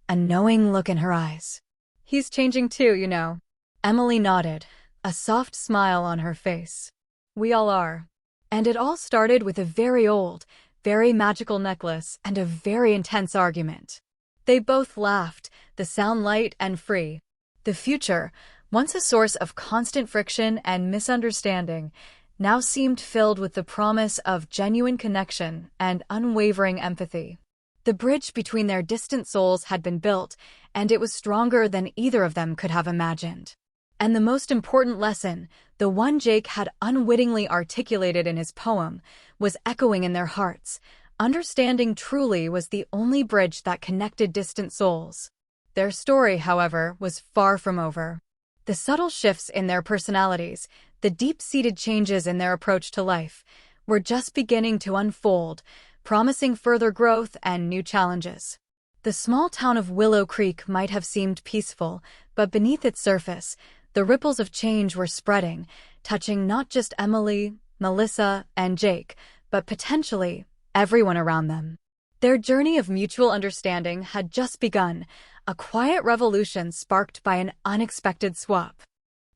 a knowing look in her eyes. "He's changing too, you know." Emily nodded, a soft smile on her face. "We all are." And it all started with a very old, very magical necklace and a very intense argument. They both laughed, the sound light and free. The future, once a source of constant friction and misunderstanding, now seemed filled with the promise of genuine connection and unwavering empathy. The bridge between their distant souls had been built, and it was stronger than either of them could have imagined. And the most important lesson, the one Jake had unwittingly articulated in his poem, was echoing in their hearts. Understanding truly was the only bridge that connected distant souls. Their story, however, was far from over. The subtle shifts in their personalities, the deep-seated changes in their approach to life, were just beginning to unfold, promising further growth and new challenges. The small town of Willow Creek might have seemed peaceful, but beneath its surface, the ripples of change were spreading, touching not just Emily, Melissa, and Jake, but potentially everyone around them. Their journey of mutual understanding had just begun, a quiet revolution sparked by an unexpected swap.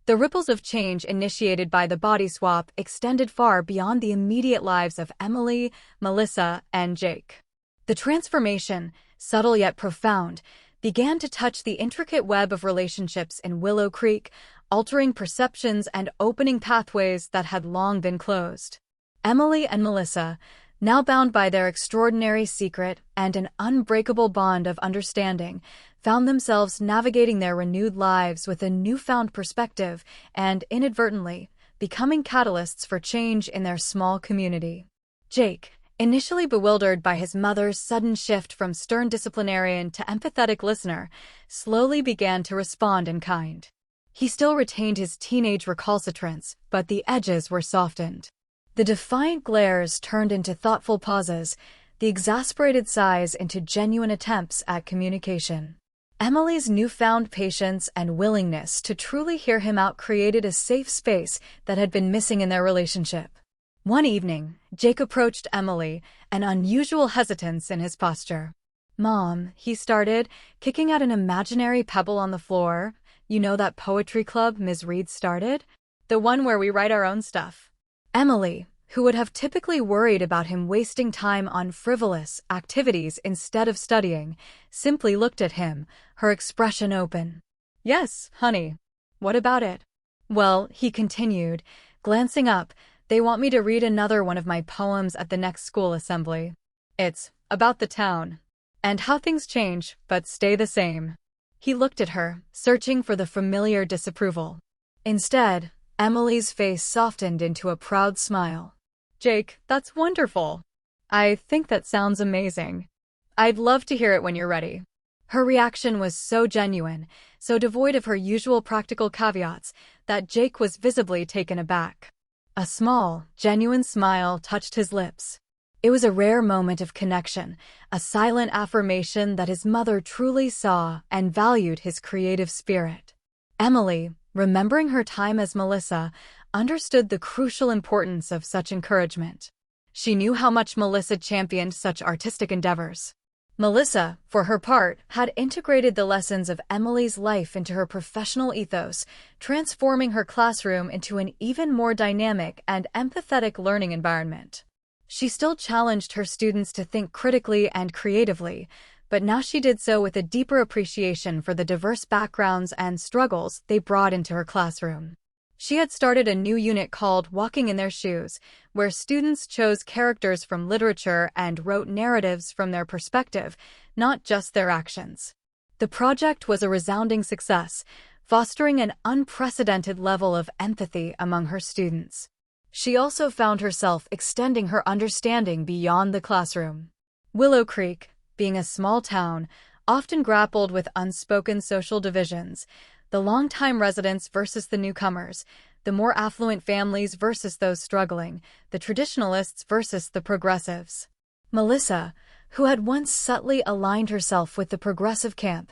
The ripples of change initiated by the body swap extended far beyond the immediate lives of Emily, Melissa, and Jake. The transformation, subtle yet profound, began to touch the intricate web of relationships in Willow Creek, altering perceptions and opening pathways that had long been closed. Emily and Melissa, now bound by their extraordinary secret and an unbreakable bond of understanding, found themselves navigating their renewed lives with a newfound perspective and, inadvertently, becoming catalysts for change in their small community. Jake, initially bewildered by his mother's sudden shift from stern disciplinarian to empathetic listener, slowly began to respond in kind. He still retained his teenage recalcitrance, but the edges were softened. The defiant glares turned into thoughtful pauses, the exasperated sighs into genuine attempts at communication. Emily's newfound patience and willingness to truly hear him out created a safe space that had been missing in their relationship. One evening, Jake approached Emily, an unusual hesitance in his posture. "Mom," he started, kicking at an imaginary pebble on the floor. "You know that poetry club Ms. Reed started? The one where we write our own stuff." Emily, who would have typically worried about him wasting time on frivolous activities instead of studying, simply looked at him, her expression open. "Yes, honey. What about it?" "Well," he continued, glancing up, "they want me to read another one of my poems at the next school assembly. It's about the town." and how things change but stay the same. He looked at her, searching for the familiar disapproval. Instead, Emily's face softened into a proud smile. "Jake, that's wonderful. I think that sounds amazing. I'd love to hear it when you're ready." Her reaction was so genuine, so devoid of her usual practical caveats, that Jake was visibly taken aback. A small, genuine smile touched his lips. It was a rare moment of connection, a silent affirmation that his mother truly saw and valued his creative spirit. Emily, remembering her time as Melissa, understood the crucial importance of such encouragement. She knew how much Melissa championed such artistic endeavors. Melissa, for her part, had integrated the lessons of Emily's life into her professional ethos, transforming her classroom into an even more dynamic and empathetic learning environment. She still challenged her students to think critically and creatively, but now she did so with a deeper appreciation for the diverse backgrounds and struggles they brought into her classroom. She had started a new unit called Walking in Their Shoes, where students chose characters from literature and wrote narratives from their perspective, not just their actions. The project was a resounding success, fostering an unprecedented level of empathy among her students. She also found herself extending her understanding beyond the classroom. Willow Creek, being a small town, often grappled with unspoken social divisions, the longtime residents versus the newcomers, the more affluent families versus those struggling, the traditionalists versus the progressives. Melissa, who had once subtly aligned herself with the progressive camp,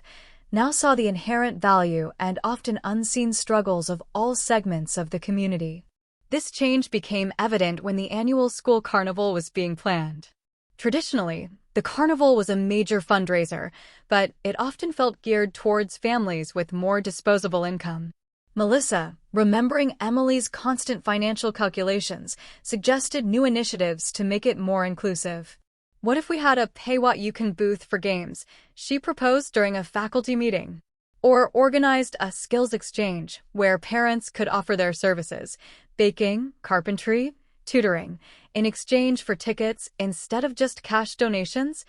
now saw the inherent value and often unseen struggles of all segments of the community. This change became evident when the annual school carnival was being planned. Traditionally, the carnival was a major fundraiser, but it often felt geared towards families with more disposable income. Melissa, remembering Emily's constant financial calculations, suggested new initiatives to make it more inclusive. "What if we had a pay-what-you-can booth for games?" she proposed during a faculty meeting. Or organized a skills exchange where parents could offer their services, baking, carpentry, tutoring, in exchange for tickets instead of just cash donations.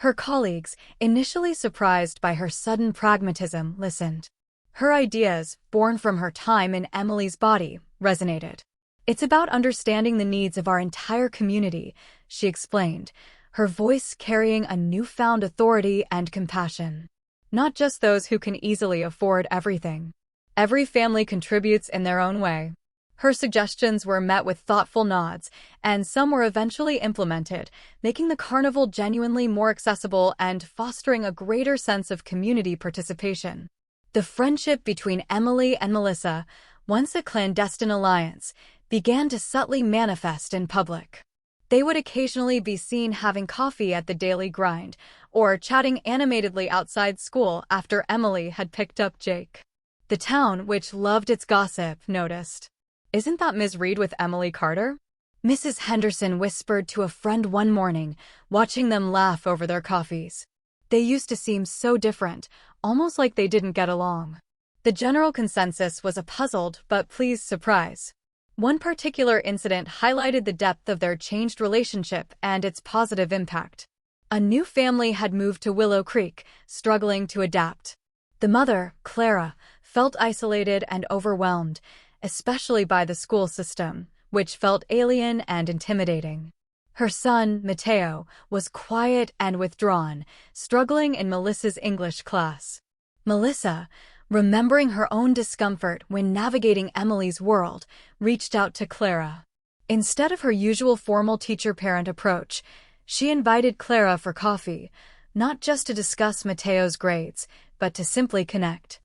Her colleagues, initially surprised by her sudden pragmatism, listened. Her ideas, born from her time in Emily's body, resonated. "It's about understanding the needs of our entire community," she explained, her voice carrying a newfound authority and compassion. "Not just those who can easily afford everything. Every family contributes in their own way." Her suggestions were met with thoughtful nods, and some were eventually implemented, making the carnival genuinely more accessible and fostering a greater sense of community participation. The friendship between Emily and Melissa, once a clandestine alliance, began to subtly manifest in public. They would occasionally be seen having coffee at the Daily Grind, or chatting animatedly outside school after Emily had picked up Jake. The town, which loved its gossip, noticed. "Isn't that Ms. Reed with Emily Carter?" Mrs. Henderson whispered to a friend one morning, watching them laugh over their coffees. They used to seem so different, almost like they didn't get along. The general consensus was a puzzled but pleased surprise. One particular incident highlighted the depth of their changed relationship and its positive impact. A new family had moved to Willow Creek, struggling to adapt. The mother, Clara, felt isolated and overwhelmed, especially by the school system, which felt alien and intimidating. Her son, Mateo, was quiet and withdrawn, struggling in Melissa's English class. Melissa, remembering her own discomfort when navigating Emily's world, reached out to Clara. Instead of her usual formal teacher-parent approach, she invited Clara for coffee, not just to discuss Mateo's grades, but to simply connect.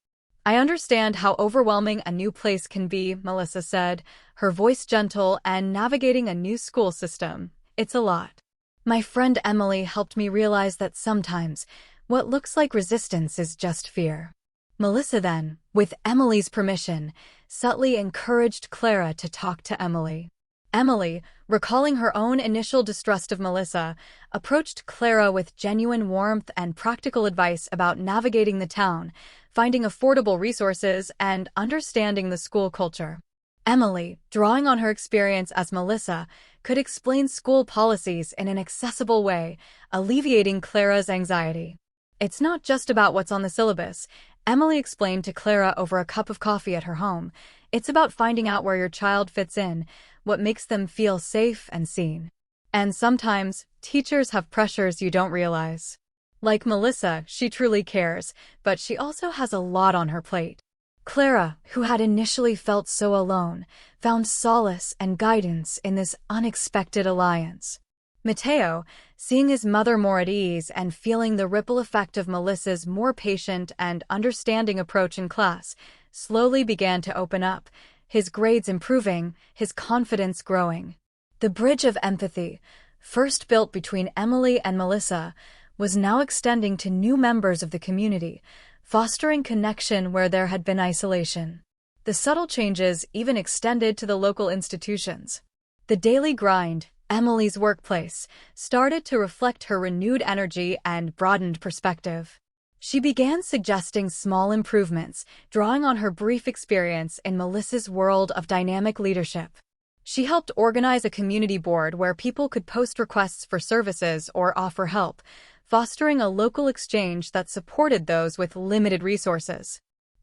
"I understand how overwhelming a new place can be," Melissa said, her voice gentle, and navigating a new school system. "It's a lot. My friend Emily helped me realize that sometimes what looks like resistance is just fear." Melissa then, with Emily's permission, subtly encouraged Clara to talk to Emily. Emily, recalling her own initial distrust of Melissa, approached Clara with genuine warmth and practical advice about navigating the town, finding affordable resources, and understanding the school culture. Emily, drawing on her experience as Melissa, could explain school policies in an accessible way, alleviating Clara's anxiety. "It's not just about what's on the syllabus," Emily explained to Clara over a cup of coffee at her home. "It's about finding out where your child fits in, what makes them feel safe and seen. And sometimes, teachers have pressures you don't realize." Like Melissa, she truly cares, but she also has a lot on her plate. Clara, who had initially felt so alone, found solace and guidance in this unexpected alliance. Mateo, seeing his mother more at ease and feeling the ripple effect of Melissa's more patient and understanding approach in class, slowly began to open up, his grades improving, his confidence growing. The bridge of empathy, first built between Emily and Melissa, was now extending to new members of the community, fostering connection where there had been isolation. The subtle changes even extended to the local institutions. The daily grind, Emily's workplace, started to reflect her renewed energy and broadened perspective. She began suggesting small improvements, drawing on her brief experience in Melissa's world of dynamic leadership. She helped organize a community board where people could post requests for services or offer help, fostering a local exchange that supported those with limited resources.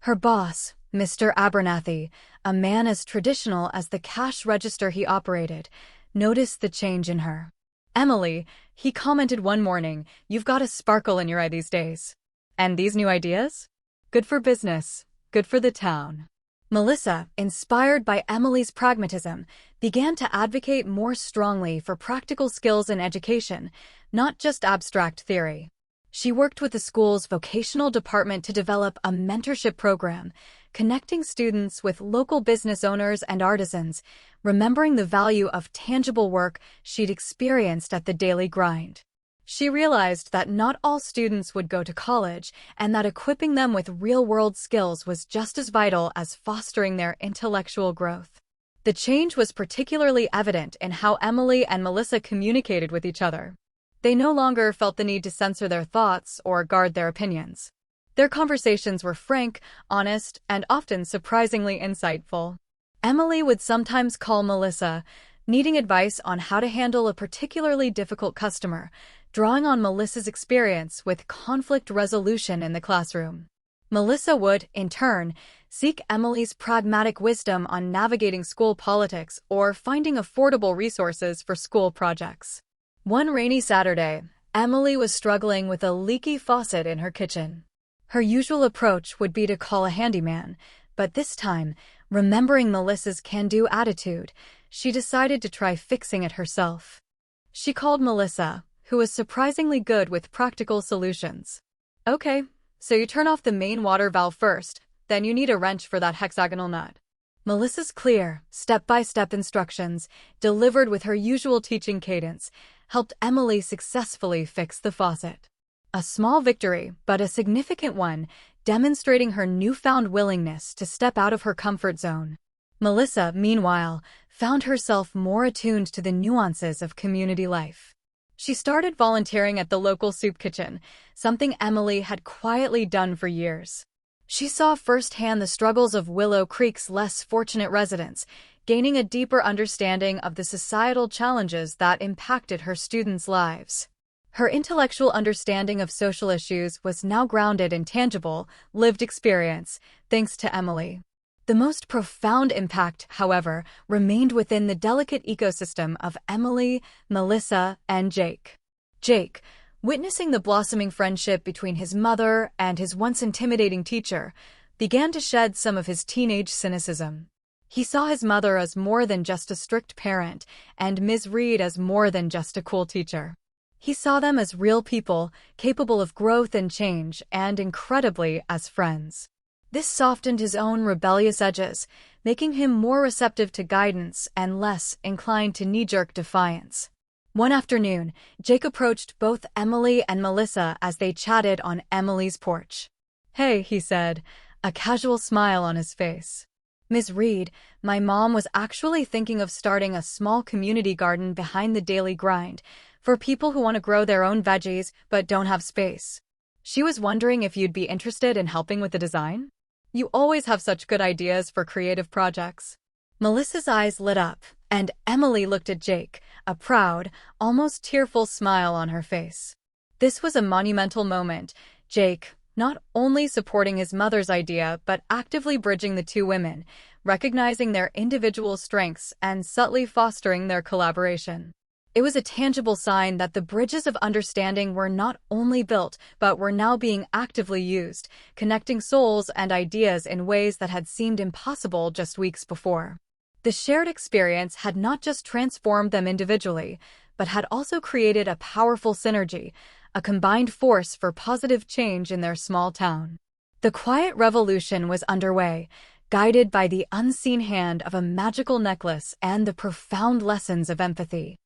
Her boss, Mr. Abernathy, a man as traditional as the cash register he operated, noticed the change in her. "Emily," he commented one morning, "you've got a sparkle in your eye these days. And these new ideas? Good for business, good for the town." Melissa, inspired by Emily's pragmatism, began to advocate more strongly for practical skills in education, not just abstract theory. She worked with the school's vocational department to develop a mentorship program, connecting students with local business owners and artisans, remembering the value of tangible work she'd experienced at the daily grind. She realized that not all students would go to college, and that equipping them with real-world skills was just as vital as fostering their intellectual growth. The change was particularly evident in how Emily and Melissa communicated with each other. They no longer felt the need to censor their thoughts or guard their opinions. Their conversations were frank, honest, and often surprisingly insightful. Emily would sometimes call Melissa, needing advice on how to handle a particularly difficult customer, drawing on Melissa's experience with conflict resolution in the classroom. Melissa would, in turn, seek Emily's pragmatic wisdom on navigating school politics or finding affordable resources for school projects. One rainy Saturday, Emily was struggling with a leaky faucet in her kitchen. Her usual approach would be to call a handyman, but this time, remembering Melissa's can-do attitude, she decided to try fixing it herself. She called Melissa, who was surprisingly good with practical solutions. "Okay, so you turn off the main water valve first, then you need a wrench for that hexagonal nut." Melissa's clear, step-by-step instructions, delivered with her usual teaching cadence, helped Emily successfully fix the faucet. A small victory, but a significant one, demonstrating her newfound willingness to step out of her comfort zone. Melissa, meanwhile, found herself more attuned to the nuances of community life. She started volunteering at the local soup kitchen, something Emily had quietly done for years. She saw firsthand the struggles of Willow Creek's less fortunate residents, gaining a deeper understanding of the societal challenges that impacted her students' lives. Her intellectual understanding of social issues was now grounded in tangible, lived experience, thanks to Emily. The most profound impact, however, remained within the delicate ecosystem of Emily, Melissa, and Jake. Jake, witnessing the blossoming friendship between his mother and his once intimidating teacher, began to shed some of his teenage cynicism. He saw his mother as more than just a strict parent, and Ms. Reed as more than just a cool teacher. He saw them as real people, capable of growth and change, and incredibly, as friends. This softened his own rebellious edges, making him more receptive to guidance and less inclined to knee-jerk defiance. One afternoon, Jake approached both Emily and Melissa as they chatted on Emily's porch. "Hey," he said, a casual smile on his face. "Ms. Reed, my mom was actually thinking of starting a small community garden behind the daily grind for people who want to grow their own veggies but don't have space. She was wondering if you'd be interested in helping with the design? You always have such good ideas for creative projects." Melissa's eyes lit up, and Emily looked at Jake, a proud, almost tearful smile on her face. This was a monumental moment. Jake, not only supporting his mother's idea, but actively bridging the two women, recognizing their individual strengths and subtly fostering their collaboration. It was a tangible sign that the bridges of understanding were not only built, but were now being actively used, connecting souls and ideas in ways that had seemed impossible just weeks before. The shared experience had not just transformed them individually, but had also created a powerful synergy, a combined force for positive change in their small town. The quiet revolution was underway, guided by the unseen hand of a magical necklace and the profound lessons of empathy.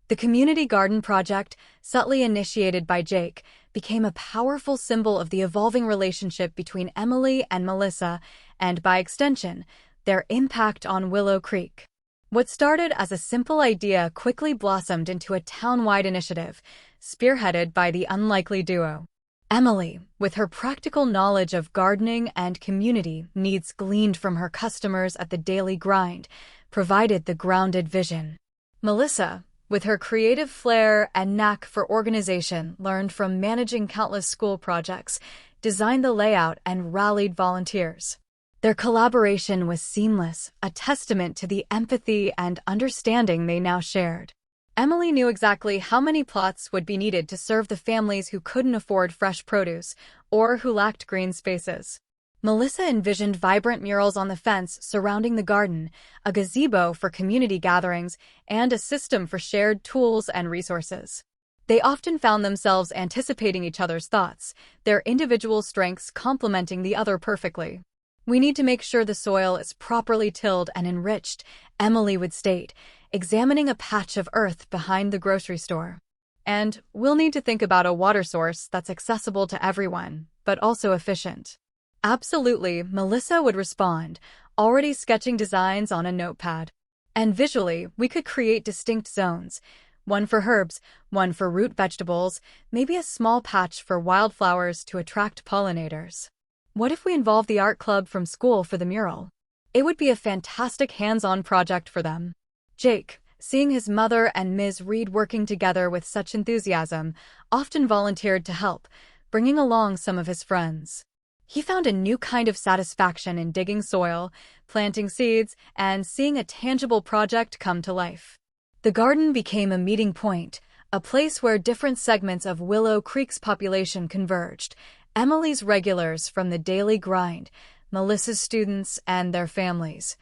The community garden project, subtly initiated by Jake, became a powerful symbol of the evolving relationship between Emily and Melissa, and by extension, their impact on Willow Creek. What started as a simple idea quickly blossomed into a town-wide initiative, spearheaded by the unlikely duo. Emily, with her practical knowledge of gardening and community needs gleaned from her customers at the daily grind, provided the grounded vision. Melissa, with her creative flair and knack for organization learned from managing countless school projects, designed the layout and rallied volunteers. Their collaboration was seamless, a testament to the empathy and understanding they now shared. Emily knew exactly how many plots would be needed to serve the families who couldn't afford fresh produce or who lacked green spaces. Melissa envisioned vibrant murals on the fence surrounding the garden, a gazebo for community gatherings, and a system for shared tools and resources. They often found themselves anticipating each other's thoughts, their individual strengths complementing the other perfectly. "We need to make sure the soil is properly tilled and enriched," Emily would state, examining a patch of earth behind the grocery store. "And we'll need to think about a water source that's accessible to everyone, but also efficient." "Absolutely," Melissa would respond, already sketching designs on a notepad. "And visually, we could create distinct zones. One for herbs, one for root vegetables, maybe a small patch for wildflowers to attract pollinators. What if we involve the art club from school for the mural? It would be a fantastic hands-on project for them." Jake, seeing his mother and Ms. Reed working together with such enthusiasm, often volunteered to help, bringing along some of his friends. He found a new kind of satisfaction in digging soil, planting seeds, and seeing a tangible project come to life. The garden became a meeting point, a place where different segments of Willow Creek's population converged, Emily's regulars from the daily grind, Melissa's students and their families.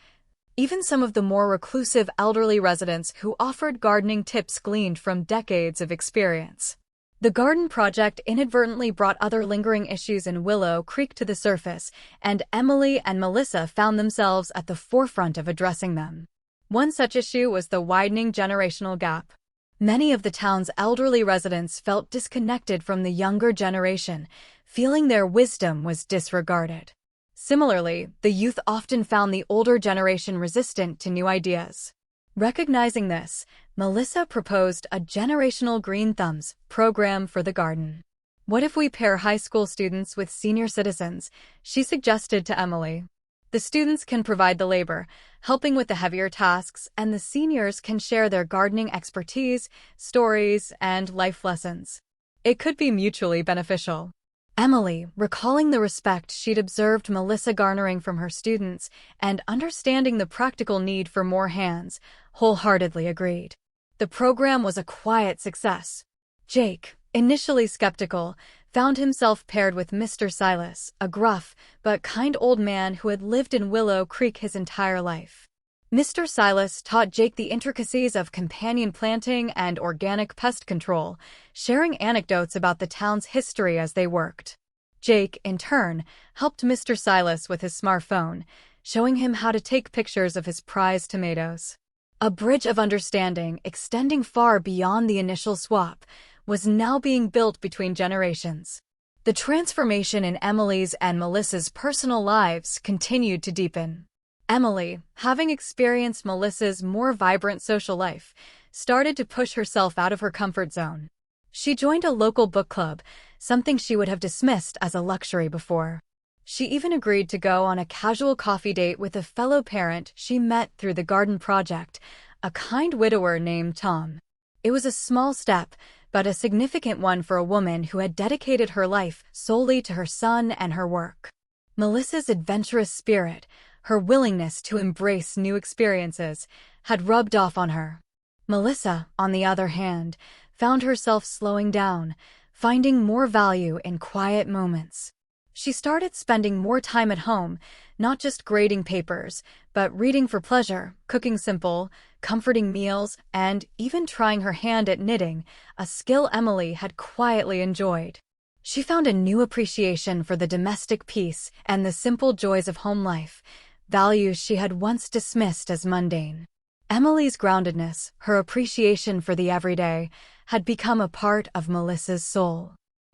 Even some of the more reclusive elderly residents who offered gardening tips gleaned from decades of experience. The garden project inadvertently brought other lingering issues in Willow Creek to the surface, and Emily and Melissa found themselves at the forefront of addressing them. One such issue was the widening generational gap. Many of the town's elderly residents felt disconnected from the younger generation, feeling their wisdom was disregarded. Similarly, the youth often found the older generation resistant to new ideas. Recognizing this, Melissa proposed a Generational Green Thumbs program for the garden. "What if we pair high school students with senior citizens?" she suggested to Emily. "The students can provide the labor, helping with the heavier tasks, and the seniors can share their gardening expertise, stories, and life lessons. It could be mutually beneficial." Emily, recalling the respect she'd observed Melissa garnering from her students and understanding the practical need for more hands, wholeheartedly agreed. The program was a quiet success. Jake, initially skeptical, found himself paired with Mr. Silas, a gruff but kind old man who had lived in Willow Creek his entire life. Mr. Silas taught Jake the intricacies of companion planting and organic pest control, sharing anecdotes about the town's history as they worked. Jake, in turn, helped Mr. Silas with his smartphone, showing him how to take pictures of his prized tomatoes. A bridge of understanding, extending far beyond the initial swap, was now being built between generations. The transformation in Emily's and Melissa's personal lives continued to deepen. Emily, having experienced Melissa's more vibrant social life, started to push herself out of her comfort zone. She joined a local book club, something she would have dismissed as a luxury before. She even agreed to go on a casual coffee date with a fellow parent she met through the garden project, a kind widower named Tom. It was a small step, but a significant one for a woman who had dedicated her life solely to her son and her work. Melissa's adventurous spirit, her willingness to embrace new experiences, had rubbed off on her. Melissa, on the other hand, found herself slowing down, finding more value in quiet moments. She started spending more time at home, not just grading papers, but reading for pleasure, cooking simple, comforting meals, and even trying her hand at knitting, a skill Emily had quietly enjoyed. She found a new appreciation for the domestic peace and the simple joys of home life, values she had once dismissed as mundane. Emily's groundedness, her appreciation for the everyday, had become a part of Melissa's soul.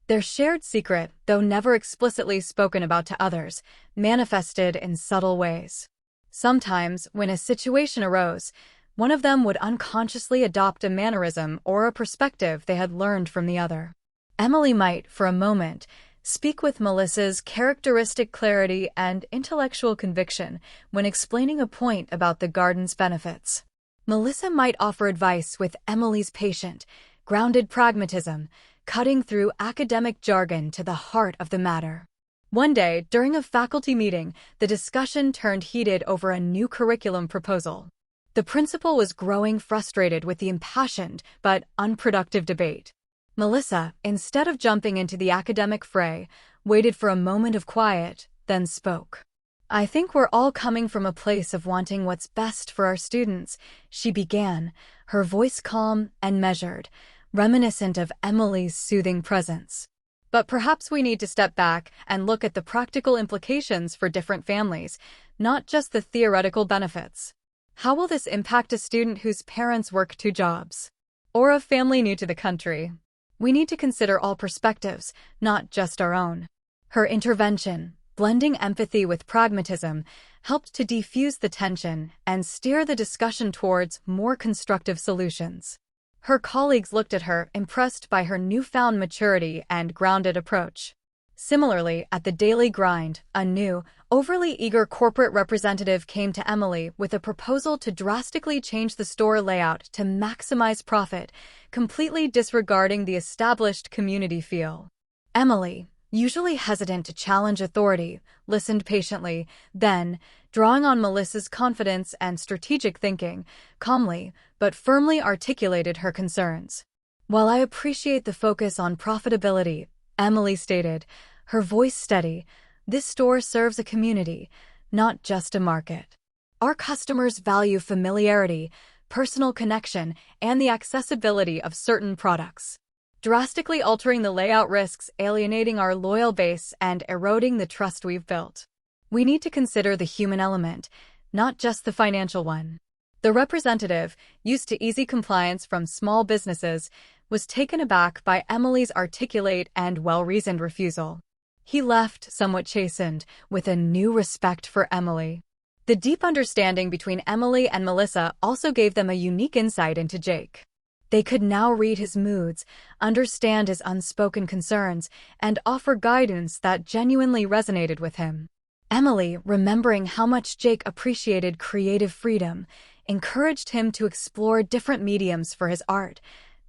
Their shared secret, though never explicitly spoken about to others, manifested in subtle ways. Sometimes, when a situation arose, one of them would unconsciously adopt a mannerism or a perspective they had learned from the other. Emily might, for a moment, speak with Melissa's characteristic clarity and intellectual conviction when explaining a point about the garden's benefits. Melissa might offer advice with Emily's patient, grounded pragmatism, cutting through academic jargon to the heart of the matter. One day, during a faculty meeting, the discussion turned heated over a new curriculum proposal. The principal was growing frustrated with the impassioned but unproductive debate. Melissa, instead of jumping into the academic fray, waited for a moment of quiet, then spoke. "I think we're all coming from a place of wanting what's best for our students," she began, her voice calm and measured, reminiscent of Emily's soothing presence. "But perhaps we need to step back and look at the practical implications for different families, not just the theoretical benefits. How will this impact a student whose parents work 2 jobs? Or a family new to the country? We need to consider all perspectives, not just our own." Her intervention, blending empathy with pragmatism, helped to defuse the tension and steer the discussion towards more constructive solutions. Her colleagues looked at her, impressed by her newfound maturity and grounded approach. Similarly, at the daily grind, a new, overly eager corporate representative came to Emily with a proposal to drastically change the store layout to maximize profit, completely disregarding the established community feel. Emily, usually hesitant to challenge authority, listened patiently, then, drawing on Melissa's confidence and strategic thinking, calmly but firmly articulated her concerns. "While I appreciate the focus on profitability," Emily stated, her voice steady, "this store serves a community, not just a market. Our customers value familiarity, personal connection, and the accessibility of certain products. Drastically altering the layout risks alienating our loyal base and eroding the trust we've built. We need to consider the human element, not just the financial one." The representative, used to easy compliance from small businesses, was taken aback by Emily's articulate and well-reasoned refusal. He left, somewhat chastened, with a new respect for Emily. The deep understanding between Emily and Melissa also gave them a unique insight into Jake. They could now read his moods, understand his unspoken concerns, and offer guidance that genuinely resonated with him. Emily, remembering how much Jake appreciated creative freedom, encouraged him to explore different mediums for his art,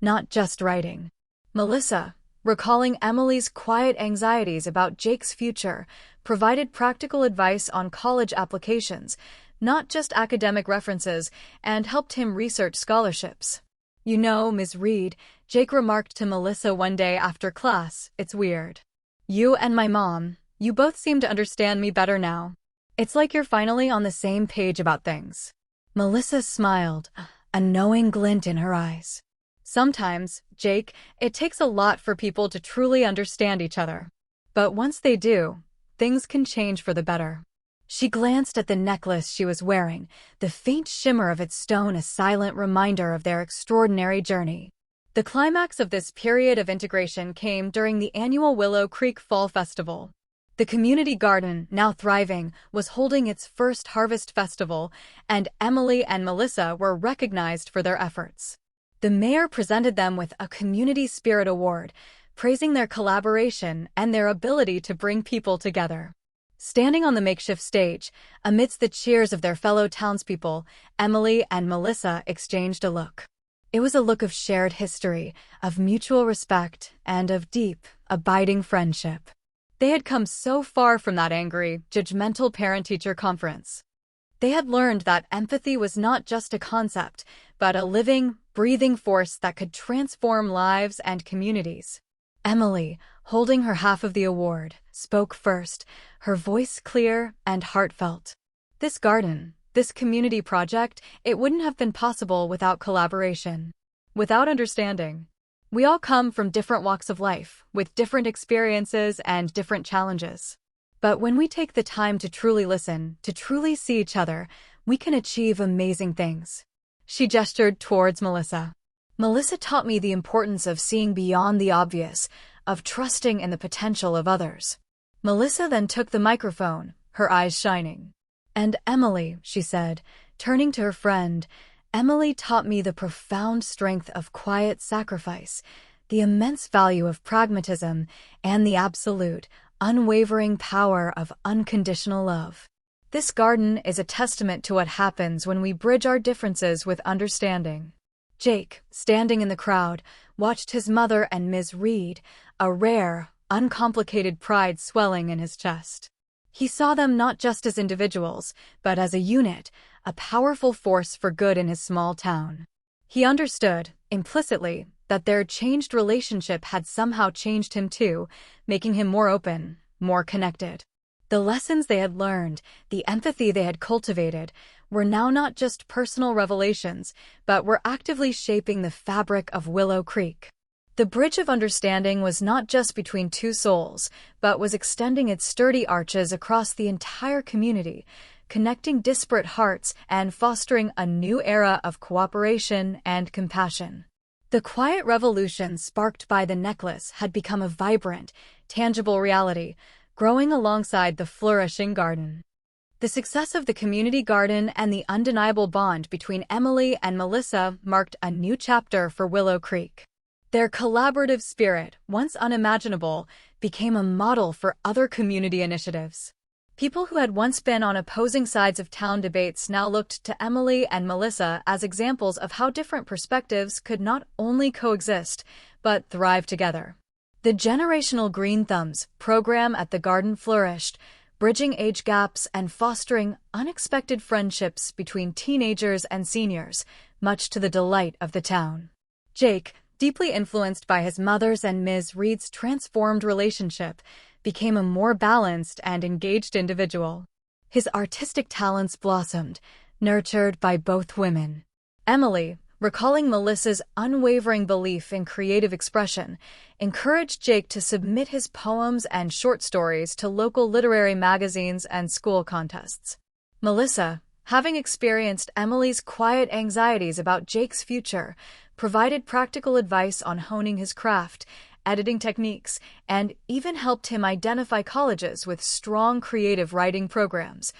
not just writing. Melissa, recalling Emily's quiet anxieties about Jake's future, provided practical advice on college applications, not just academic references, and helped him research scholarships. "You know, Ms. Reed," Jake remarked to Melissa one day after class, "it's weird. You and my mom, you both seem to understand me better now. It's like you're finally on the same page about things." Melissa smiled, a knowing glint in her eyes. "Sometimes, Jake, it takes a lot for people to truly understand each other. But once they do, things can change for the better." She glanced at the necklace she was wearing, the faint shimmer of its stone a silent reminder of their extraordinary journey. The climax of this period of integration came during the annual Willow Creek Fall Festival. The community garden, now thriving, was holding its first harvest festival, and Emily and Melissa were recognized for their efforts. The mayor presented them with a Community Spirit Award, praising their collaboration and their ability to bring people together. Standing on the makeshift stage, amidst the cheers of their fellow townspeople, Emily and Melissa exchanged a look. It was a look of shared history, of mutual respect, and of deep, abiding friendship. They had come so far from that angry, judgmental parent-teacher conference. They had learned that empathy was not just a concept, but a living, breathing force that could transform lives and communities. Emily, holding her half of the award, spoke first, her voice clear and heartfelt. This garden, this community project, it wouldn't have been possible without collaboration, without understanding. We all come from different walks of life, with different experiences and different challenges. But when we take the time to truly listen, to truly see each other, we can achieve amazing things. She gestured towards Melissa. Melissa taught me the importance of seeing beyond the obvious, of trusting in the potential of others. Melissa then took the microphone, her eyes shining. And Emily, she said, turning to her friend, Emily taught me the profound strength of quiet sacrifice, the immense value of pragmatism, and the absolute, unwavering power of unconditional love. This garden is a testament to what happens when we bridge our differences with understanding. Jake, standing in the crowd, watched his mother and Ms. Reed, a rare, uncomplicated pride swelling in his chest. He saw them not just as individuals, but as a unit, a powerful force for good in his small town. He understood, implicitly, that their changed relationship had somehow changed him too, making him more open, more connected. The lessons they had learned, the empathy they had cultivated, were now not just personal revelations, but were actively shaping the fabric of Willow Creek. The bridge of understanding was not just between two souls, but was extending its sturdy arches across the entire community, connecting disparate hearts and fostering a new era of cooperation and compassion. The quiet revolution sparked by the necklace had become a vibrant, tangible reality, growing alongside the flourishing garden. The success of the community garden and the undeniable bond between Emily and Melissa marked a new chapter for Willow Creek. Their collaborative spirit, once unimaginable, became a model for other community initiatives. People who had once been on opposing sides of town debates now looked to Emily and Melissa as examples of how different perspectives could not only coexist, but thrive together. The Generational Green Thumbs program at the garden flourished, bridging age gaps and fostering unexpected friendships between teenagers and seniors, much to the delight of the town. Jake, deeply influenced by his mother's and Ms. Reed's transformed relationship, became a more balanced and engaged individual. His artistic talents blossomed, nurtured by both women. Emily, recalling Melissa's unwavering belief in creative expression, encouraged Jake to submit his poems and short stories to local literary magazines and school contests. Melissa, having experienced Emily's quiet anxieties about Jake's future, provided practical advice on honing his craft, editing techniques, and even helped him identify colleges with strong creative writing programs,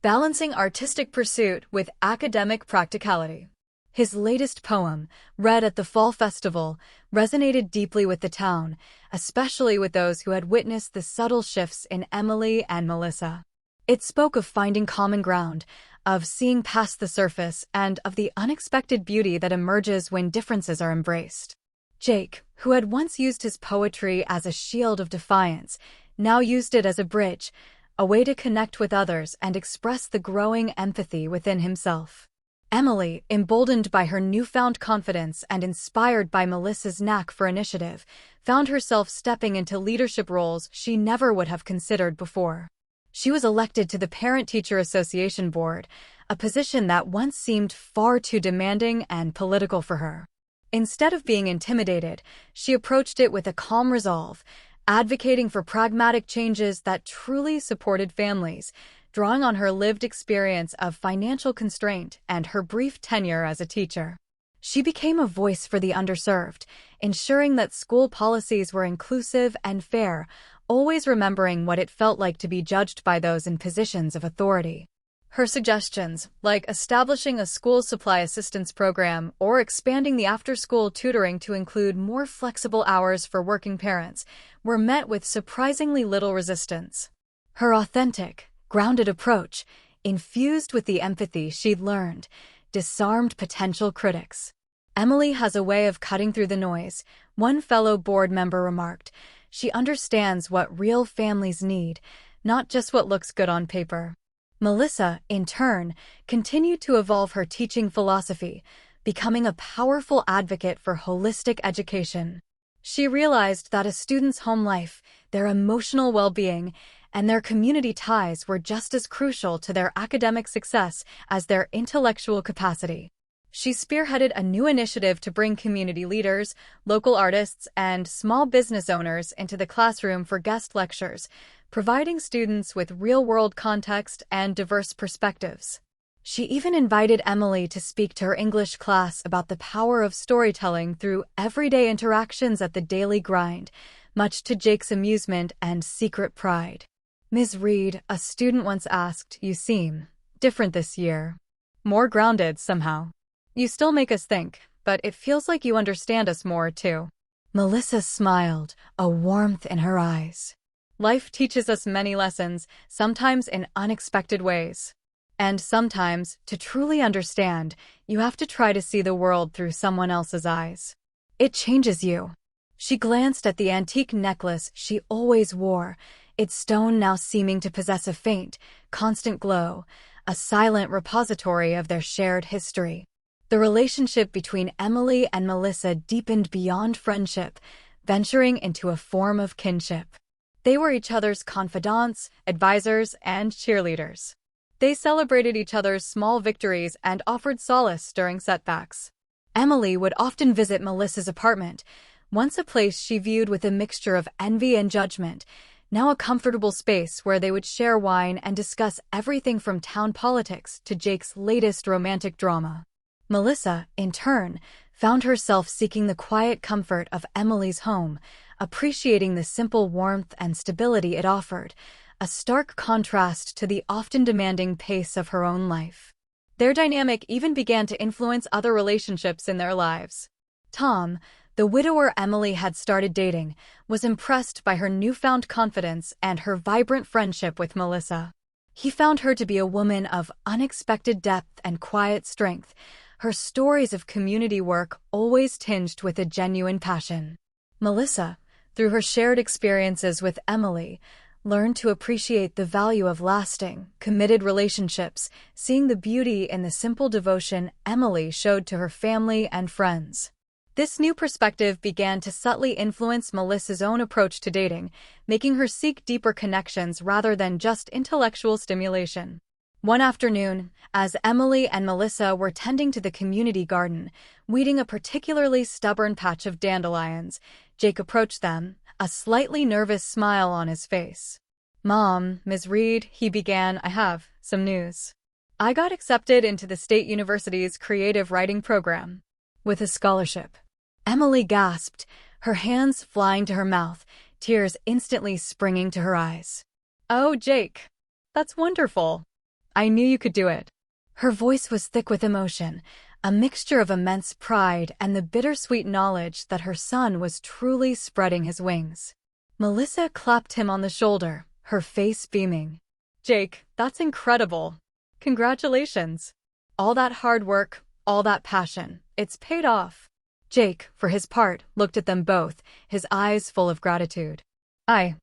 balancing artistic pursuit with academic practicality. His latest poem, read at the Fall Festival, resonated deeply with the town, especially with those who had witnessed the subtle shifts in Emily and Melissa. It spoke of finding common ground, of seeing past the surface, and of the unexpected beauty that emerges when differences are embraced. Jake, who had once used his poetry as a shield of defiance, now used it as a bridge, a way to connect with others and express the growing empathy within himself. Emily, emboldened by her newfound confidence and inspired by Melissa's knack for initiative, found herself stepping into leadership roles she never would have considered before. She was elected to the Parent-Teacher Association Board, a position that once seemed far too demanding and political for her. Instead of being intimidated, she approached it with a calm resolve, advocating for pragmatic changes that truly supported families, drawing on her lived experience of financial constraint and her brief tenure as a teacher. She became a voice for the underserved, ensuring that school policies were inclusive and fair, always remembering what it felt like to be judged by those in positions of authority. Her suggestions, like establishing a school supply assistance program or expanding the after-school tutoring to include more flexible hours for working parents, were met with surprisingly little resistance. Her authentic, grounded approach, infused with the empathy she'd learned, disarmed potential critics. Emily has a way of cutting through the noise, one fellow board member remarked. She understands what real families need, not just what looks good on paper. Melissa, in turn, continued to evolve her teaching philosophy, becoming a powerful advocate for holistic education. She realized that a student's home life, their emotional well-being, and their community ties were just as crucial to their academic success as their intellectual capacity. She spearheaded a new initiative to bring community leaders, local artists, and small business owners into the classroom for guest lectures, providing students with real-world context and diverse perspectives. She even invited Emily to speak to her English class about the power of storytelling through everyday interactions at the daily grind, much to Jake's amusement and secret pride. Ms. Reed, a student once asked, "You seem different this year. More grounded, somehow. You still make us think, but it feels like you understand us more, too." Melissa smiled, a warmth in her eyes. Life teaches us many lessons, sometimes in unexpected ways. And sometimes, to truly understand, you have to try to see the world through someone else's eyes. It changes you. She glanced at the antique necklace she always wore, its stone now seeming to possess a faint, constant glow, a silent repository of their shared history. The relationship between Emily and Melissa deepened beyond friendship, venturing into a form of kinship. They were each other's confidants, advisors, and cheerleaders. They celebrated each other's small victories and offered solace during setbacks. Emily would often visit Melissa's apartment, once a place she viewed with a mixture of envy and judgment, now a comfortable space where they would share wine and discuss everything from town politics to Jake's latest romantic drama. Melissa, in turn, found herself seeking the quiet comfort of Emily's home, appreciating the simple warmth and stability it offered, a stark contrast to the often demanding pace of her own life. Their dynamic even began to influence other relationships in their lives. Tom, the widower Emily had started dating, was impressed by her newfound confidence and her vibrant friendship with Melissa. He found her to be a woman of unexpected depth and quiet strength, her stories of community work always tinged with a genuine passion. Melissa, through her shared experiences with Emily, learned to appreciate the value of lasting, committed relationships, seeing the beauty in the simple devotion Emily showed to her family and friends. This new perspective began to subtly influence Melissa's own approach to dating, making her seek deeper connections rather than just intellectual stimulation. One afternoon, as Emily and Melissa were tending to the community garden, weeding a particularly stubborn patch of dandelions, Jake approached them, a slightly nervous smile on his face. "Mom, Ms. Reed," he began, "I have some news. I got accepted into the State University's creative writing program with a scholarship." Emily gasped, her hands flying to her mouth, tears instantly springing to her eyes. "Oh, Jake, that's wonderful. I knew you could do it." Her voice was thick with emotion, a mixture of immense pride and the bittersweet knowledge that her son was truly spreading his wings. Melissa clapped him on the shoulder, her face beaming. "Jake, that's incredible. Congratulations. All that hard work, all that passion, it's paid off." Jake, for his part, looked at them both, his eyes full of gratitude. I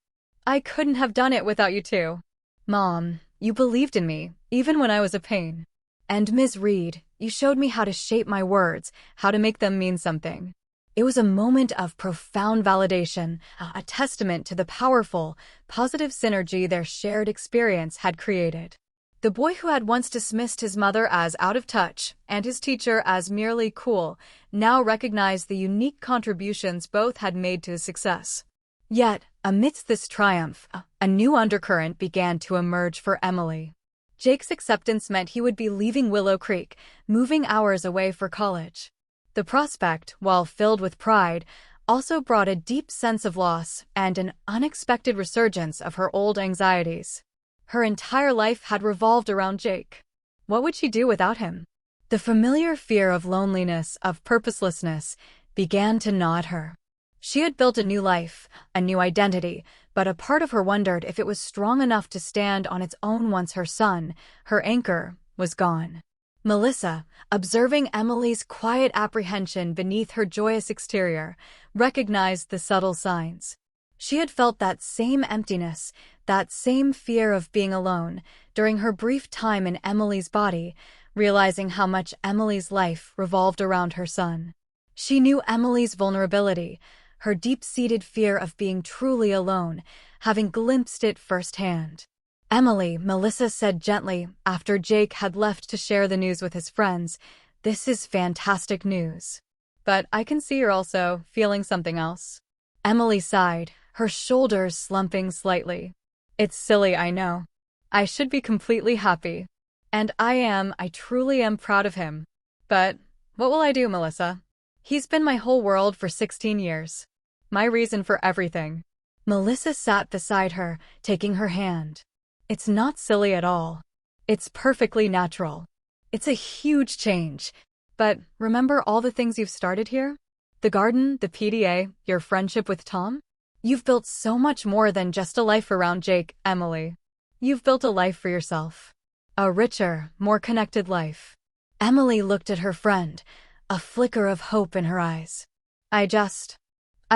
couldn't have done it without you two. Mom, you believed in me, even when I was a pain. And Ms. Reed, you showed me how to shape my words, how to make them mean something." It was a moment of profound validation, a testament to the powerful, positive synergy their shared experience had created. The boy who had once dismissed his mother as out of touch and his teacher as merely cool now recognized the unique contributions both had made to his success. Yet, amidst this triumph, a new undercurrent began to emerge for Emily. Jake's acceptance meant he would be leaving Willow Creek, moving hours away for college. The prospect, while filled with pride, also brought a deep sense of loss and an unexpected resurgence of her old anxieties. Her entire life had revolved around Jake. What would she do without him? The familiar fear of loneliness, of purposelessness, began to gnaw at her. She had built a new life, a new identity, but a part of her wondered if it was strong enough to stand on its own once her son, her anchor, was gone. Melissa, observing Emily's quiet apprehension beneath her joyous exterior, recognized the subtle signs. She had felt that same emptiness, that same fear of being alone, during her brief time in Emily's body, realizing how much Emily's life revolved around her son. She knew Emily's vulnerability, her deep-seated fear of being truly alone, having glimpsed it firsthand. "Emily," Melissa said gently after Jake had left to share the news with his friends, "this is fantastic news. But I can see you're also feeling something else." Emily sighed, her shoulders slumping slightly. "It's silly, I know. I should be completely happy. And I truly am proud of him. But what will I do, Melissa? He's been my whole world for 16 years. My reason for everything." Melissa sat beside her, taking her hand. "It's not silly at all. It's perfectly natural. It's a huge change. But remember all the things you've started here? The garden, the PDA, your friendship with Tom? You've built so much more than just a life around Jake, Emily. You've built a life for yourself. A richer, more connected life." Emily looked at her friend, a flicker of hope in her eyes. I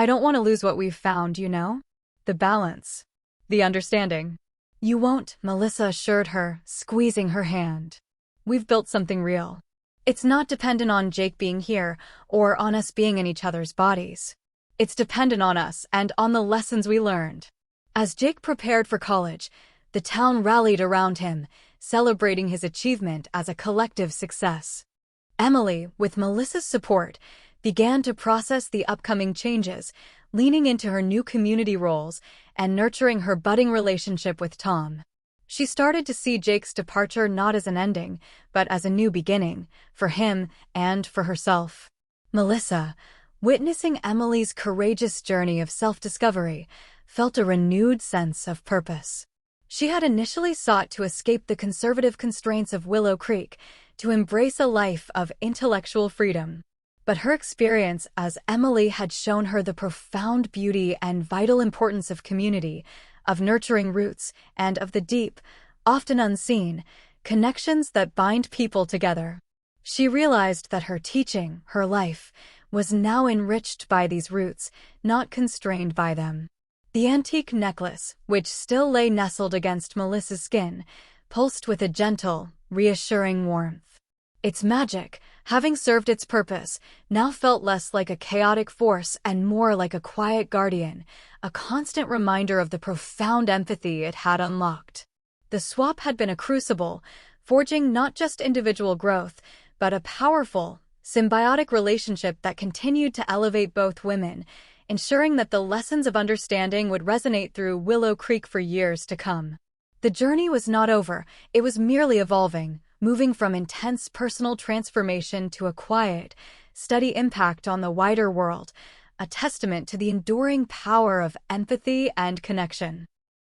don't want to lose what we've found, you know? The balance. The understanding." "You won't," Melissa assured her, squeezing her hand. "We've built something real. It's not dependent on Jake being here or on us being in each other's bodies. It's dependent on us and on the lessons we learned." As Jake prepared for college, the town rallied around him, celebrating his achievement as a collective success. Emily, with Melissa's support, began to process the upcoming changes, leaning into her new community roles and nurturing her budding relationship with Tom. She started to see Jake's departure not as an ending, but as a new beginning, for him and for herself. Melissa, witnessing Emily's courageous journey of self-discovery, felt a renewed sense of purpose. She had initially sought to escape the conservative constraints of Willow Creek, to embrace a life of intellectual freedom. But her experience as Emily had shown her the profound beauty and vital importance of community, of nurturing roots, and of the deep, often unseen, connections that bind people together. She realized that her teaching, her life, was now enriched by these roots, not constrained by them. The antique necklace, which still lay nestled against Melissa's skin, pulsed with a gentle, reassuring warmth. Its magic, having served its purpose, now felt less like a chaotic force and more like a quiet guardian, a constant reminder of the profound empathy it had unlocked. The swap had been a crucible, forging not just individual growth, but a powerful, symbiotic relationship that continued to elevate both women, ensuring that the lessons of understanding would resonate through Willow Creek for years to come. The journey was not over, it was merely evolving, moving from intense personal transformation to a quiet, steady impact on the wider world, a testament to the enduring power of empathy and connection.